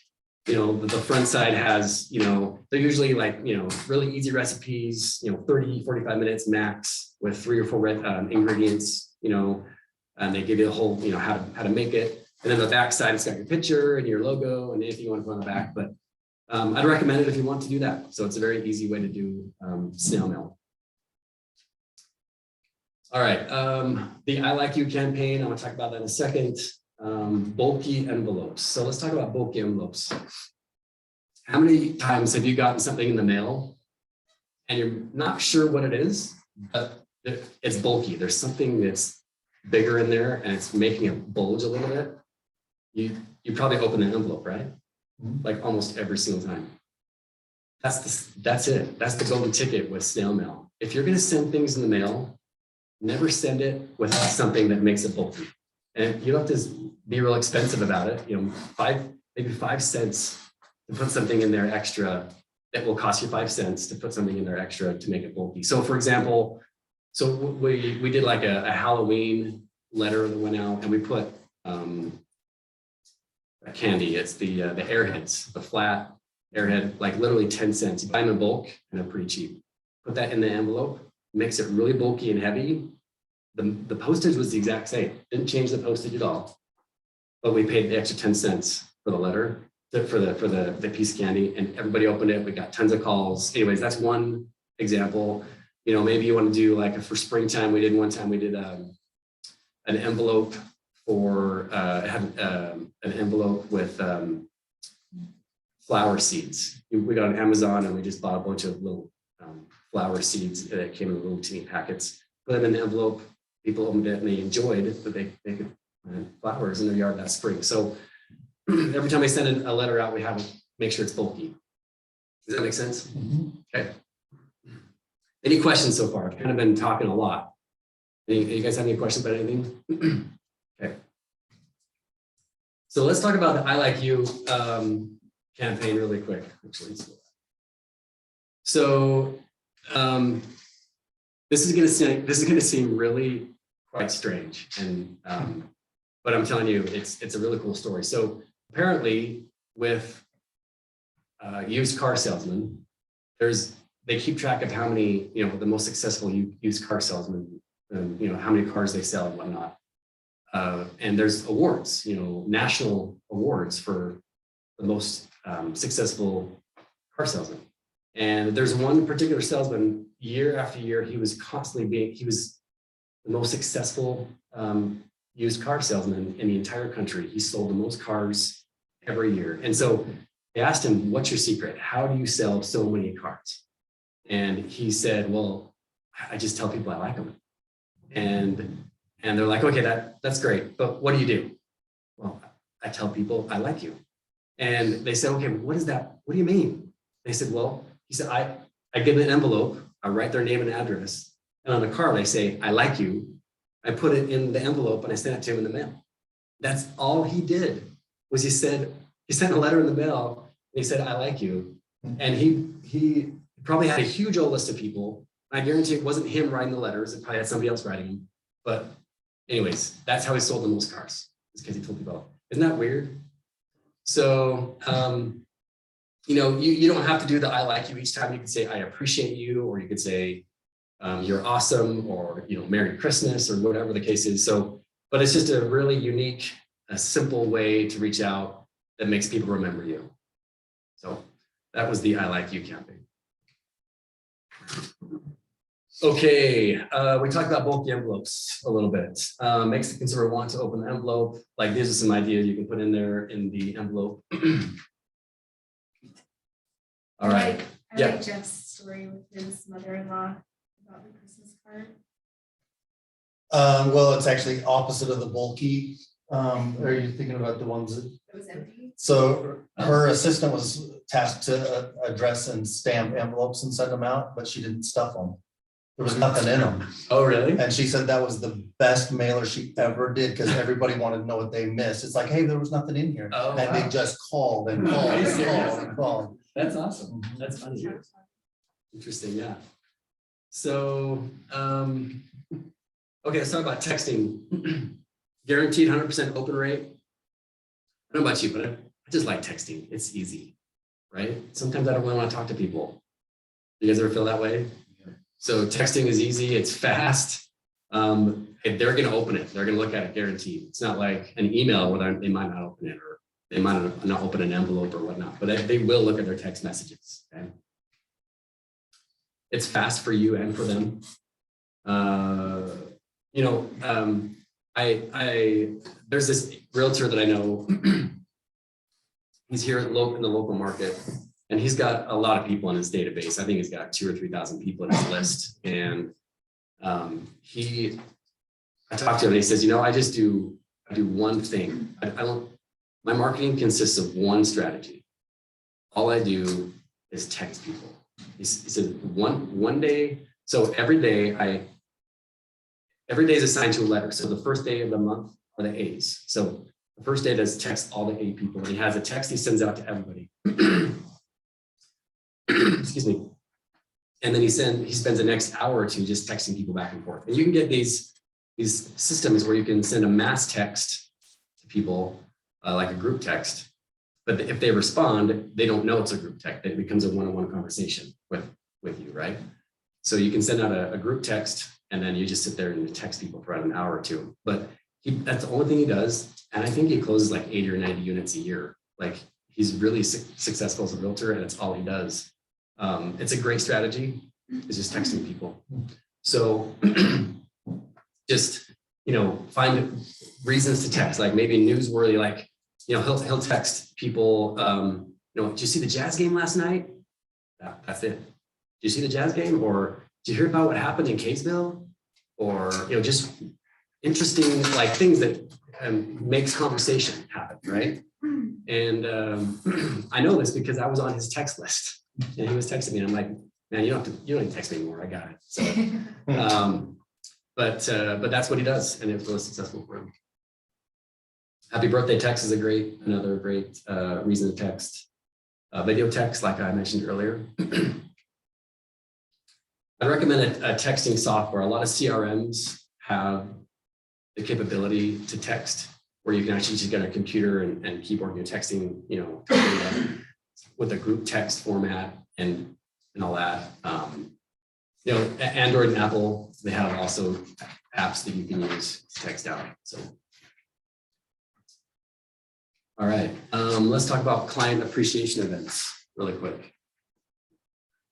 The front side has, they're usually like, really easy recipes, 30, 45 minutes max with 3 or 4 ingredients, and they give you the whole, how to make it. And then the back side, it's got your picture and your logo and anything you want to put on the back. But I'd recommend it if you want to do that. So it's a very easy way to do snail mail. All right, the I Like You campaign, I'm gonna talk about that in a second. Bulky envelopes. So let's talk about bulky envelopes. How many times have you gotten something in the mail and you're not sure what it is, but it's bulky? There's something that's bigger in there and it's making it bulge a little bit. You probably open the envelope, right? Like almost every single time. That's it. That's the golden ticket with snail mail. If you're gonna send things in the mail, never send it without something that makes it bulky. And you don't have to be real expensive about it. Maybe 5 cents to put something in there extra. That will cost you 5 cents to put something in there extra to make it bulky. So for example, we did like a Halloween letter that went out, and we put a candy. It's the Airheads, the flat Airhead, like literally 10 cents. You buy them in bulk and they're pretty cheap. Put that in the envelope. Makes it really bulky and heavy. The postage was the exact same. Didn't change the postage at all. But we paid the extra 10 cents for the letter, for the piece of candy, and everybody opened it. We got tons of calls. Anyways, that's one example. Maybe you want to do like for springtime. We did an envelope for an envelope with flower seeds. We got on Amazon and we just bought a bunch of little flower seeds that came in little teeny packets, put them in the envelope. People opened it and they enjoyed it, but they could plant flowers in their yard that spring. So every time I send a letter out, we have to make sure it's bulky. Does that make sense? Okay. Any questions so far? I've kind of been talking a lot. You guys have any questions about anything? Okay. So let's talk about the I Like You campaign really quick, actually. So this is going to seem really quite strange, and but I'm telling you, it's a really cool story. So apparently, with used car salesmen, they keep track of how many, the most successful used car salesmen, how many cars they sell and whatnot. And there's awards, national awards for the most successful car salesman. And there's one particular salesman, year after year, he was the most successful used car salesman in the entire country. He sold the most cars every year. And so they asked him, what's your secret? How do you sell so many cars? And he said, well, I just tell people I like them. And they're like, okay, that's great. But what do you do? Well, I tell people I like you. And they said, okay, what is that? What do you mean? They said, well, he said, I get an envelope, I write their name and address. And on the card, I say, I like you. I put it in the envelope and I sent it to him in the mail. That's all he did. Was he sent a letter in the mail and he said, I like you. And he probably had a huge old list of people. I guarantee it wasn't him writing the letters. It probably had somebody else writing them. But anyways, that's how he sold the most cars. It's because he told people. Isn't that weird? So, you don't have to do the I like you each time. You could say, I appreciate you, or you could say, you're awesome, or, Merry Christmas, or whatever the case is. So, but it's just a really unique, a simple way to reach out that makes people remember you. So that was the I Like You campaign. Okay, we talked about bulky envelopes a little bit. Makes the consumer want to open the envelope. Like, these are some ideas you can put in there in the envelope. All right. I like Jeff's story with his mother-in-law about the Christmas card. Well, it's actually opposite of the bulky. Are you thinking about the ones that? It was empty. So her assistant was tasked to address and stamp envelopes and send them out, but she didn't stuff them. There was nothing in them. Oh, really? And she said that was the best mailer she ever did, because everybody wanted to know what they missed. It's like, hey, there was nothing in here. Oh, and wow. They just called and called and called and called. That's awesome. That's funny. Interesting, yeah. So, okay, let's talk about texting. Guaranteed 100% open rate. I don't know about you, but I just like texting. It's easy, right? Sometimes I don't really want to talk to people. You guys ever feel that way? So texting is easy. It's fast. If they're going to open it, they're going to look at it guaranteed. It's not like an email where they might not open it, or they might not open an envelope or whatnot, but they will look at their text messages. Okay? It's fast for you and for them. There's this realtor that I know. He's here in the local market, and he's got a lot of people in his database. I think he's got 2,000 or 3,000 people in his list. And I talked to him and he says, I do one thing. My marketing consists of one strategy. All I do is text people. He said one day. So every day is assigned to a letter. So the first day of the month are the A's. So the first day does text all the A people, and he has a text he sends out to everybody. Excuse me. And then he spends the next hour or two just texting people back and forth. And you can get these systems where you can send a mass text to people, like a group text. But if they respond, they don't know it's a group text. It becomes a one-on-one conversation with you, right? So you can send out a group text, and then you just sit there and you text people for about an hour or two. But that's the only thing he does. And I think he closes like 80 or 90 units a year. Like, he's really successful as a realtor, and it's all he does. It's a great strategy. It's just texting people. So just, find reasons to text, like maybe newsworthy, like, he'll text people did you see the Jazz game last night? That's it. Did you see the Jazz game? Or did you hear about what happened in Kaysville? Or, just interesting like things that makes conversation happen, right? And I know this because I was on his text list and he was texting me and I'm like, man, you don't need to text me anymore. I got it. So, but that's what he does. And it was really successful for him. Happy birthday text is another great reason to text. Video text, like I mentioned earlier. I recommend a texting software. A lot of CRMs have the capability to text where you can actually just get a computer and keyboard, you're texting, with a group text format and all that. Android and Apple, they have also apps that you can use to text out. So, all right, let's talk about client appreciation events really quick.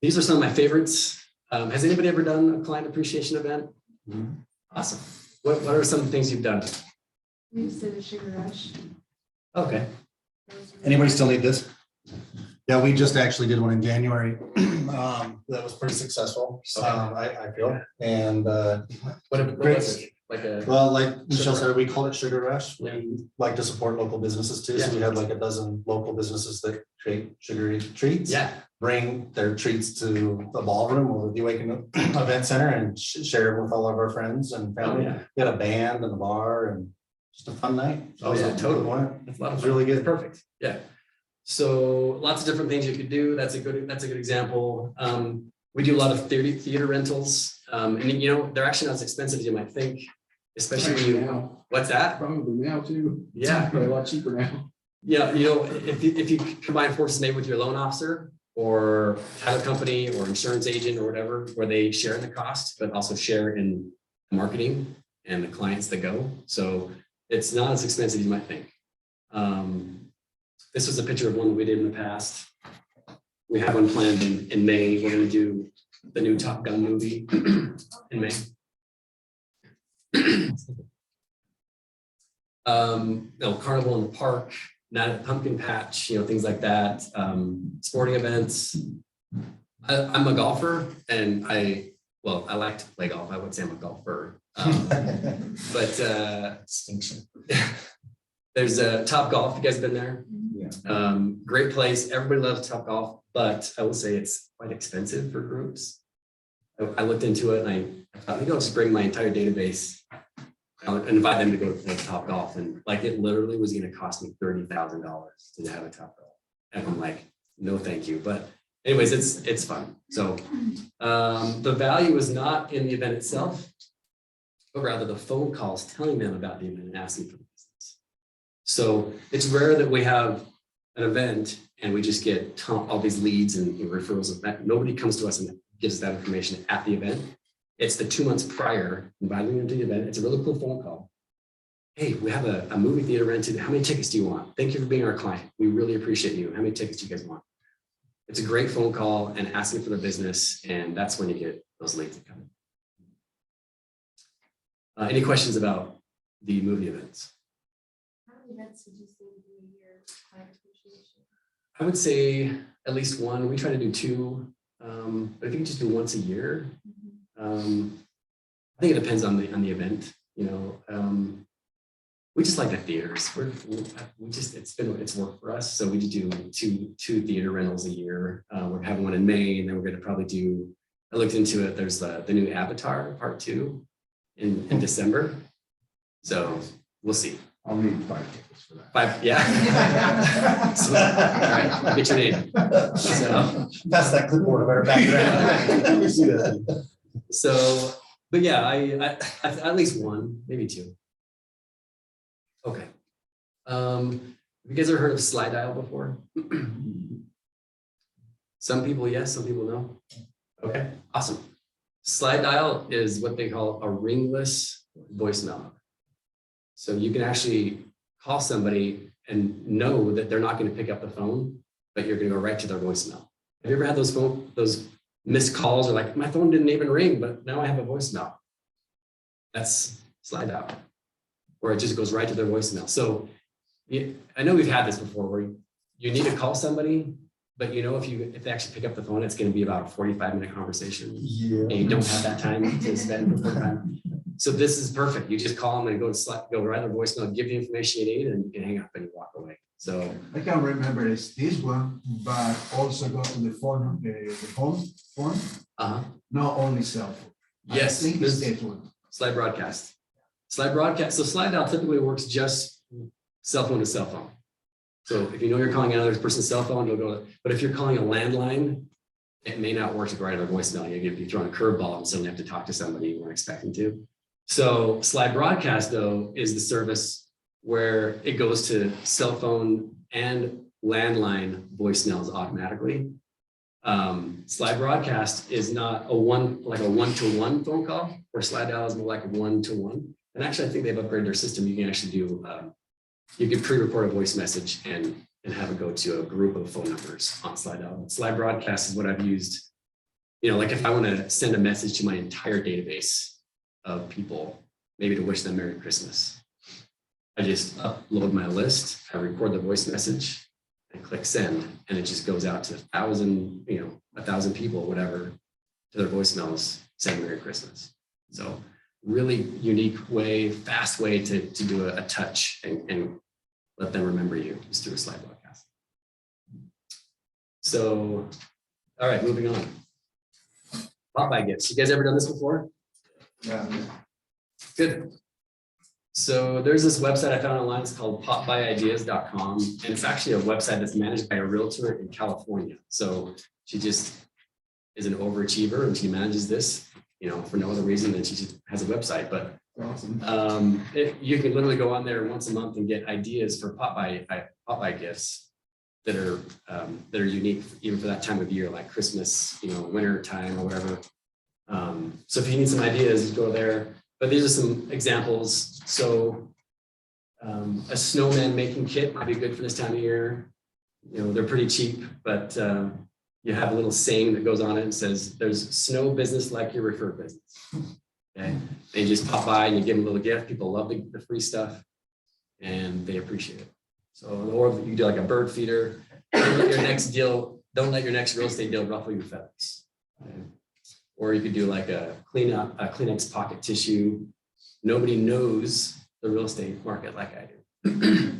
These are some of my favorites. Has anybody ever done a client appreciation event? Mm-hmm. Awesome. What are some things you've done? We just did a sugar rush. Okay. Anybody still need this? Yeah, we just actually did one in January. That was pretty successful. I feel. And What great. was it? Like a well, like Michelle said, we call it Sugar Rush. We like to support local businesses too. So we had like a dozen local businesses that create sugary treats. yeah. Bring their treats to the ballroom or the Awaken Event Center and share them with all of our friends and family. Oh, yeah. We had a band and a bar and just a fun night. Oh yeah, totally. That's a lot of really good. Perfect. Yeah. So lots of different things you could do. That's a good example. We do a lot of theater rentals. And they're actually not as expensive as you might think, especially when you, what's that? Probably now too. Yeah. Probably a lot cheaper now. Yeah. If you combine forces maybe with your loan officer or title company or insurance agent or whatever, where they share in the cost, but also share in marketing and the clients that go. So it's not as expensive as you might think. This was a picture of one that we did in the past. We have one planned in May. We're going to do the new Top Gun movie in May. Carnival in the park, not at Pumpkin Patch, things like that. Sporting events. I'm a golfer and I like to play golf. I would say I'm a golfer. But Distinction. there's a Top Golf. You guys have been there? Yeah. Great place. Everybody loves Top Golf, but I will say it's quite expensive for groups. I looked into it and I thought maybe I'll just bring my entire database and invite them to go to Top Golf. And like it literally was going to cost me $30,000 to have a Top Golf. And I'm like, no, thank you. But anyways, it's fun. So the value is not in the event itself, but rather the phone calls telling them about the event and asking for the business. So it's rare that we have an event and we just get all these leads and referrals of that. Nobody comes to us and gives us that information at the event. It's the 2 months prior, inviting them to the event. It's a really cool phone call. Hey, we have a movie theater rented. How many tickets do you want? Thank you for being our client. We really appreciate you. How many tickets do you guys want? It's a great phone call and asking for the business. And that's when you get those leads that come in. Any questions about the movie events? How many events would you say would be a year client appreciation? I would say at least one. We try to do two, but if you can just do once a year, I think it depends on the event. We just like the theaters. It's worked for us. So we do two theater rentals a year. We're having one in May, and then we're going to probably do. I looked into it. There's the new Avatar Part 2 in December. So we'll see. I'll need 5 tickets for that. 5, yeah. So, all right, I'll get your name. So, Pass that clipboard over back there. Let me see that. So, but yeah, I at least one, maybe two. Okay. Have you guys ever heard of slide dial before? Some people yes, some people no. Okay, awesome. Slide dial is what they call a ringless voicemail. So you can actually call somebody and know that they're not going to pick up the phone, but you're going to go right to their voicemail. Have you ever had those missed calls or like my phone didn't even ring, but now I have a voicemail? That's slide dial, where it just goes right to their voicemail. So I know we've had this before where you need to call somebody, but you know, if they actually pick up the phone, it's going to be about a 45-minute conversation. Yeah. And you don't have that time to spend before time. So this is perfect. You just call them and go write their voicemail, give the information you need, and you can hang up and you walk away. So I can remember it's this one, but also go to the phone, the phone, not only cell phone. yes, I think it's this one. slide broadcast. Slide broadcast. So slide dial typically works just cell phone to cell phone. So if you know you're calling another person's cell phone, you'll go. But if you're calling a landline, it may not work to write a voicemail. You'll be throwing a curveball and suddenly have to talk to somebody you weren't expecting to. So slide broadcast though is the service where it goes to cell phone and landline voicemails automatically. Slide broadcast is not a one-to-one phone call, where slide dial is more like a one-to-one. And actually, I think they've upgraded their system. You can actually do, you can pre-record a voice message and have it go to a group of phone numbers on slide dial. Slide broadcast is what I've used. You know, like if I want to send a message to my entire database of people, maybe to wish them Merry Christmas. I just upload my list, I record the voice message and click send, and it just goes out to 1,000 people, whatever, to their voicemails saying Merry Christmas. So really unique way, fast way to do a touch and let them remember you just through a slide broadcast. So, all right, moving on. Pop-by gifts. You guys ever done this before? Yeah. Good. So there's this website I found online. It's called popbyideas.com. And it's actually a website that's managed by a realtor in California. So she just is an overachiever and she manages this, you know, for no other reason than she just has a website. But Awesome. you can literally go on there once a month and get ideas for pop-by gifts that are unique even for that time of year, like Christmas, you know, winter time or whatever. So if you need some ideas, go there. But these are some examples. So a snowman making kit might be good for this time of year. You know, they're pretty cheap, but you have a little saying that goes on it and says, there's snow business like your refer business. Okay. They just pop by and you give them a little gift. People love the free stuff and they appreciate it. So, or you do like a bird feeder. Don't let your next real estate deal ruffle your feathers. Okay. Or you could do like a Kleenex pocket tissue. Nobody knows the real estate market like I do.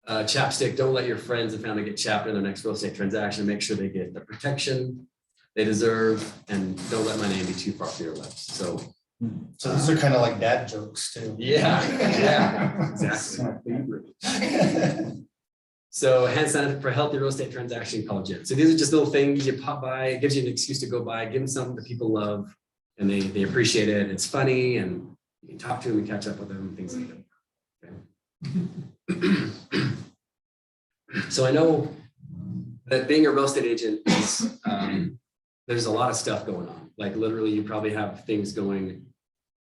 Chapstick, don't let your friends and family get chapped in their next real estate transaction. Make sure they get the protection they deserve and don't let my name be too far from your lips. So these are kind of like dad jokes too. yeah, exactly. That's my favorite. So hand sanitizer for healthy real estate transaction, call Jim. So these are just little things you pop by. It gives you an excuse to go by, give them something that people love and they appreciate it. It's funny and you can talk to them and catch up with them and things like that. Okay. So I know that being a real estate agent is, there's a lot of stuff going on. Like literally you probably have things going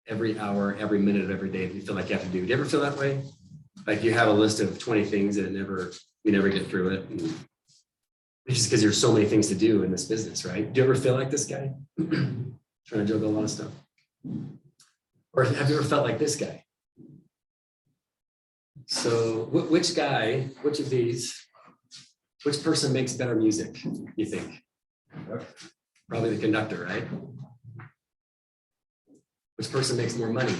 every hour, every minute of every day that you feel like you have to do. Do you ever feel that way? Like you have a list of 20 things and you never get through it. And it's just because there's so many things to do in this business, right? Do you ever feel like this guy? Trying to juggle a lot of stuff. Or have you ever felt like this guy? So which person makes better music, you think? Probably the conductor, right? Which person makes more money?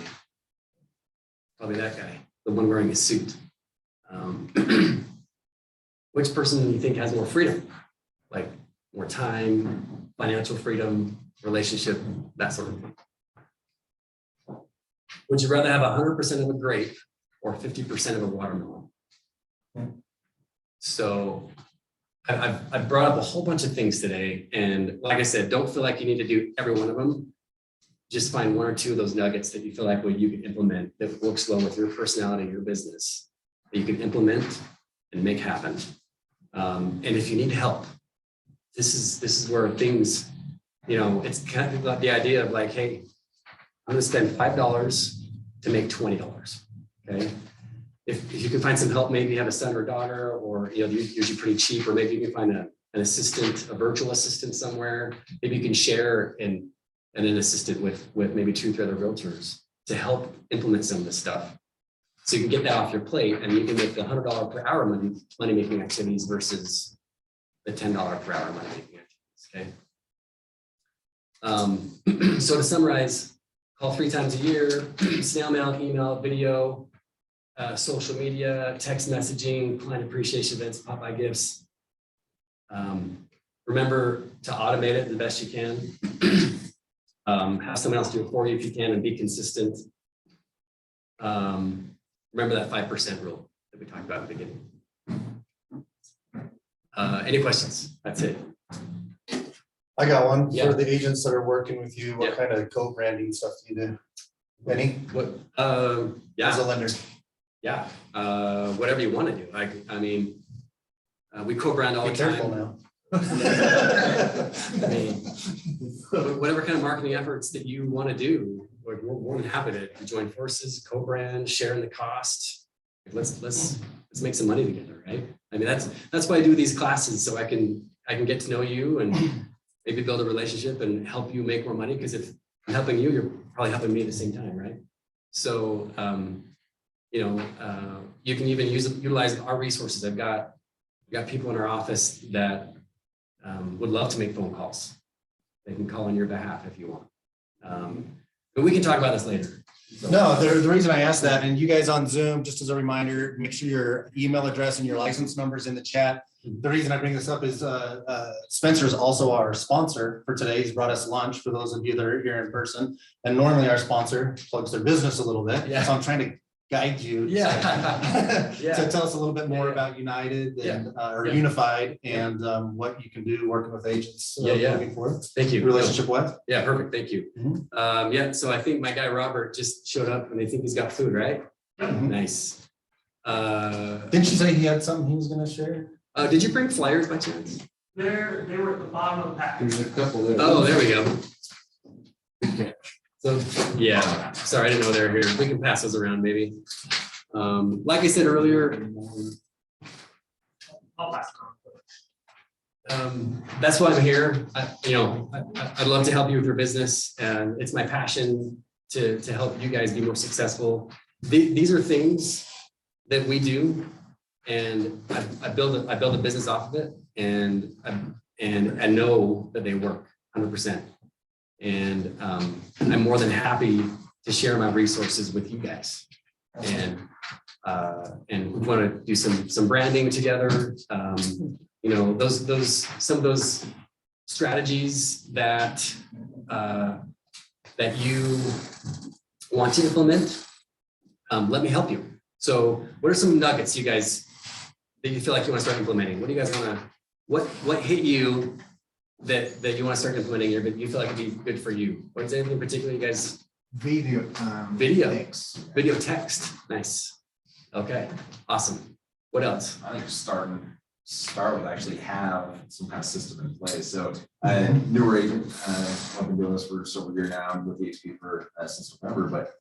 Probably that guy, the one wearing a suit. Which person do you think has more freedom? Like more time, financial freedom, relationship, that sort of thing. Would you rather have 100% of a grape or 50% of a watermelon? So I've brought up a whole bunch of things today. And like I said, don't feel like you need to do every one of them. Just find one or two of those nuggets that you feel like you can implement that works well with your personality, your business, that you can implement and make happen. And if you need help, this is where things, you know, it's kind of like the idea of like, hey, I'm going to spend $5 to make $20. Okay. If you can find some help, maybe you have a son or daughter, or you know, they're usually pretty cheap, or maybe you can find an assistant, a virtual assistant somewhere. Maybe you can share an assistant with maybe 2 or 3 other realtors to help implement some of this stuff. So you can get that off your plate and you can make the $100 per hour money making activities versus the $10 per hour money making activities, okay? So to summarize, call 3 times a year, snail mail, email, video, social media, text messaging, client appreciation events, pop-by gifts. Remember to automate it the best you can. Have someone else do it for you if you can and be consistent. Remember that 5% rule that we talked about at the beginning. Any questions? That's it. I got one Yeah. for the agents that are working with you. What Yeah. kind of co-branding stuff do you do? Any? What? As Yeah. a lender. Yeah. Whatever you want to do. I mean, we co-brand all Be the careful time. now. I mean, whatever kind of marketing efforts that you want to do, we're more than happy to join forces, co-brand, sharing the cost. Let's make some money together, right? I mean, that's why I do these classes, so I can get to know you and maybe build a relationship and help you make more money. Because if I'm helping you, you're probably helping me at the same time, right? So you can even utilize our resources. We've got people in our office that would love to make phone calls. They can call on your behalf if you want. But we can talk about this later. So, No, the reason I asked that, and you guys on Zoom, just as a reminder, make sure your email address and your license number's in the chat. The reason I bring this up is Spencer is also our sponsor for today. He's brought us lunch for those of you that are here in person. And normally our sponsor plugs their business a little bit. Yeah. So I'm trying to guide you. Yeah. To tell us a little bit more about United and or Yeah. Unified and what you can do working with agents. Moving forward. Thank you. Relationship with. Yeah, perfect. Thank you. Mhm. So I think my guy Robert just showed up and they think he's got food, right? Mhm. Nice. Didn't you say he had something he was gonna share? Did you bring flyers by chance? They were at the bottom of the package. There's a couple there. Oh, there we go. So, yeah, sorry, I didn't know they were here. We can pass those around maybe. Like I said earlier, I'll pass it on. that's why I'm here. I'd love to help you with your business, and it's my passion to help you guys be more successful. These are things that we do, and I build a business off of it, and I know that they work 100%. And I'm more than happy to share my resources with you guys. And we want to do some branding together. Some of those strategies that you want to implement. Let me help you. So, what are some nuggets you guys that you feel like you want to start implementing? What do you guys want to? What hit you that you want to start implementing? You feel like it'd be good for you. What's anything in particular you guys? Video. Video. Text. Video text. Nice. Okay. Awesome. What else? I think start with actually have some kind of system in place. So newer agent, I've been doing this for several years now. I'm with HP for since November, but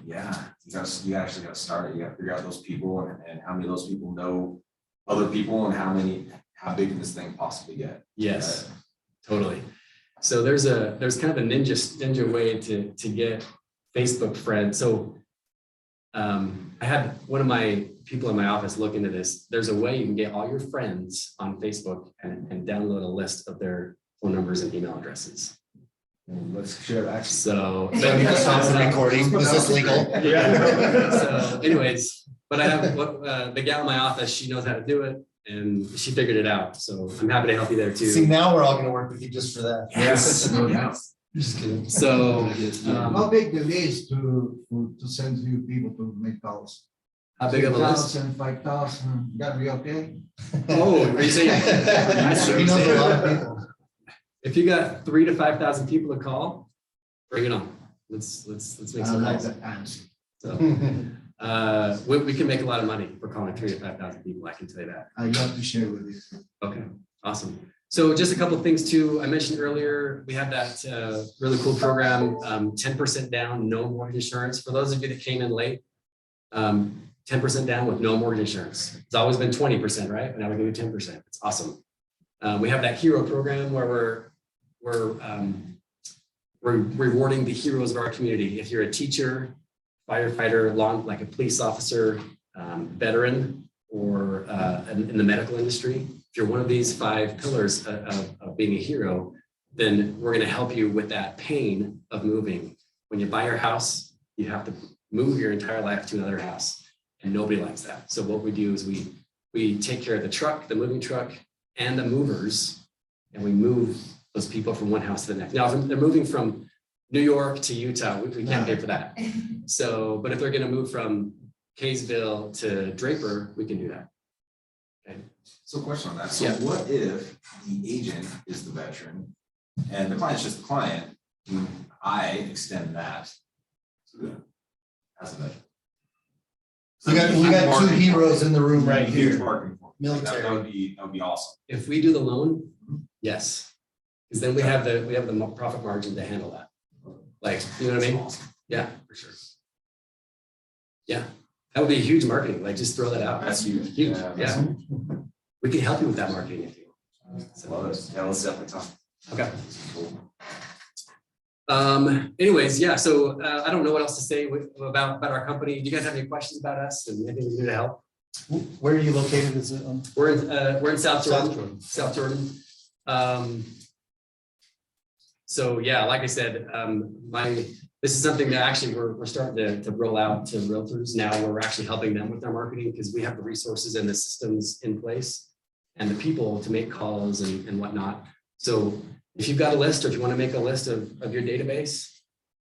you actually got to start it. You got to figure out those people and how many of those people know other people and how big can this thing possibly get. Yes, totally. So there's kind of a ninja way to get Facebook friends. So I had one of my people in my office look into this. There's a way you can get all your friends on Facebook and download a list of their phone numbers and email addresses. Let's share access. So Stop the recording. Is this legal? Yeah. So anyways, but I have the gal in my office, she knows how to do it and she figured it out. So I'm happy to help you there too. See, now we're all gonna work with you just for that. Yes. Just kidding. So How big the list to send you people to make calls? how big of a list? 3,000, 5,000, gotta be okay. Oh, are you saying? He knows a lot of people. If you got 3,000 to 5,000 people to call, bring it on. Let's make I some like calls. that answer. So we can make a lot of money for calling 3,000 to 5,000 people. I can tell you that. I love to share with you. Okay, awesome. So just a couple of things too. I mentioned earlier, we have that really cool program, 10% down, no mortgage insurance. For those of you that came in late, 10% down with no mortgage insurance. It's always been 20%, right? And now we're going to do 10%. It's awesome. We have that hero program where we're rewarding the heroes of our community. If you're a teacher, firefighter, like a police officer, veteran, or in the medical industry. If you're one of these 5 pillars of being a hero, then we're going to help you with that pain of moving. When you buy your house, you have to move your entire life to another house, and nobody likes that. So what we do is we take care of the truck, the moving truck, and the movers, and we move those people from one house to the next. Now, if they're moving from New York to Utah, we can't pay for that. So, but if they're going to move from Kaysville to Draper, we can do that. Okay. So question on that. So Yeah. what if the agent is the veteran and the client's just the client? Do I extend that to the as a veteran? We got 2 heroes in the room right Huge here. marketing for me. Like, Military. that would be awesome. If we do the loan, yes, because then we have the profit margin to handle that. Like, you know what I mean? Awesome. Yeah, for sure. Yeah, that would be huge marketing. Like, just throw that out. That's huge. Huge. Yeah, Yeah, we can help you with that marketing if you want. Love it. Yeah, let's definitely talk. Okay. Cool. Anyways, yeah. So I don't know what else to say about our company. Do you guys have any questions about us and anything we can do to help? Where are you located? Is it on? We're in South Jordan. South Jordan. South Jordan. So yeah, like I said, this is something that actually we're starting to roll out to realtors now, where we're actually helping them with their marketing, because we have the resources and the systems in place and the people to make calls and whatnot. So if you've got a list, or if you want to make a list of your database,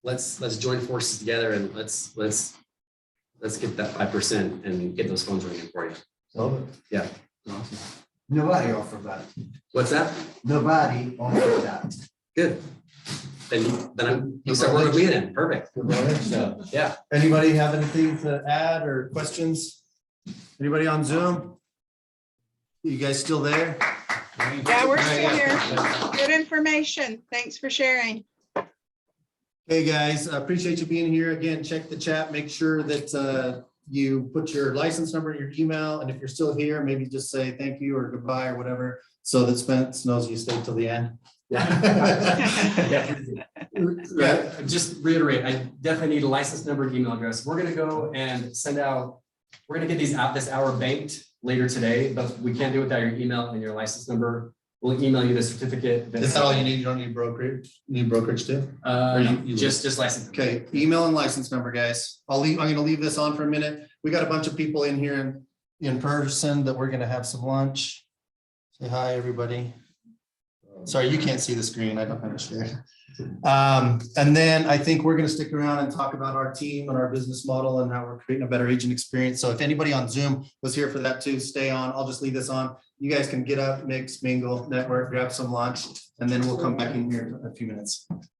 let's join forces together and let's get that 5% and get those phones ringing for you. Love it. Yeah. Awesome. Nobody offered that. What's that? Nobody offered that. Good. Then you start working with me then. Perfect. So, yeah. Anybody have anything to add or questions? Anybody on Zoom? You guys still there? Yeah, we're still here. Good information. Thanks for sharing. Hey, guys, I appreciate you being here. Again, check the chat, make sure that you put your license number in your email, and if you're still here, maybe just say thank you or goodbye or whatever, so that Spence knows you stayed till the end. Yeah. Just reiterate, I definitely need a license number and email address. We're gonna go and send out, we're gonna get these out this hour banked later today, but we can't do it without your email and your license number. We'll email you the certificate. Is that all you need? You don't need brokerage? You need brokerage too? No, you just license. Okay, email and license number, guys. I'm gonna leave this on for a minute. We got a bunch of people in here in person that we're gonna have some lunch. Say hi, everybody. Sorry, you can't see the screen. I don't have it shared. And then I think we're gonna stick around and talk about our team and our business model and how we're creating a better agent experience. So if anybody on Zoom was here for that too, stay on. I'll just leave this on. You guys can get up, mix, mingle, network, grab some lunch, and then we'll come back in here in a few minutes.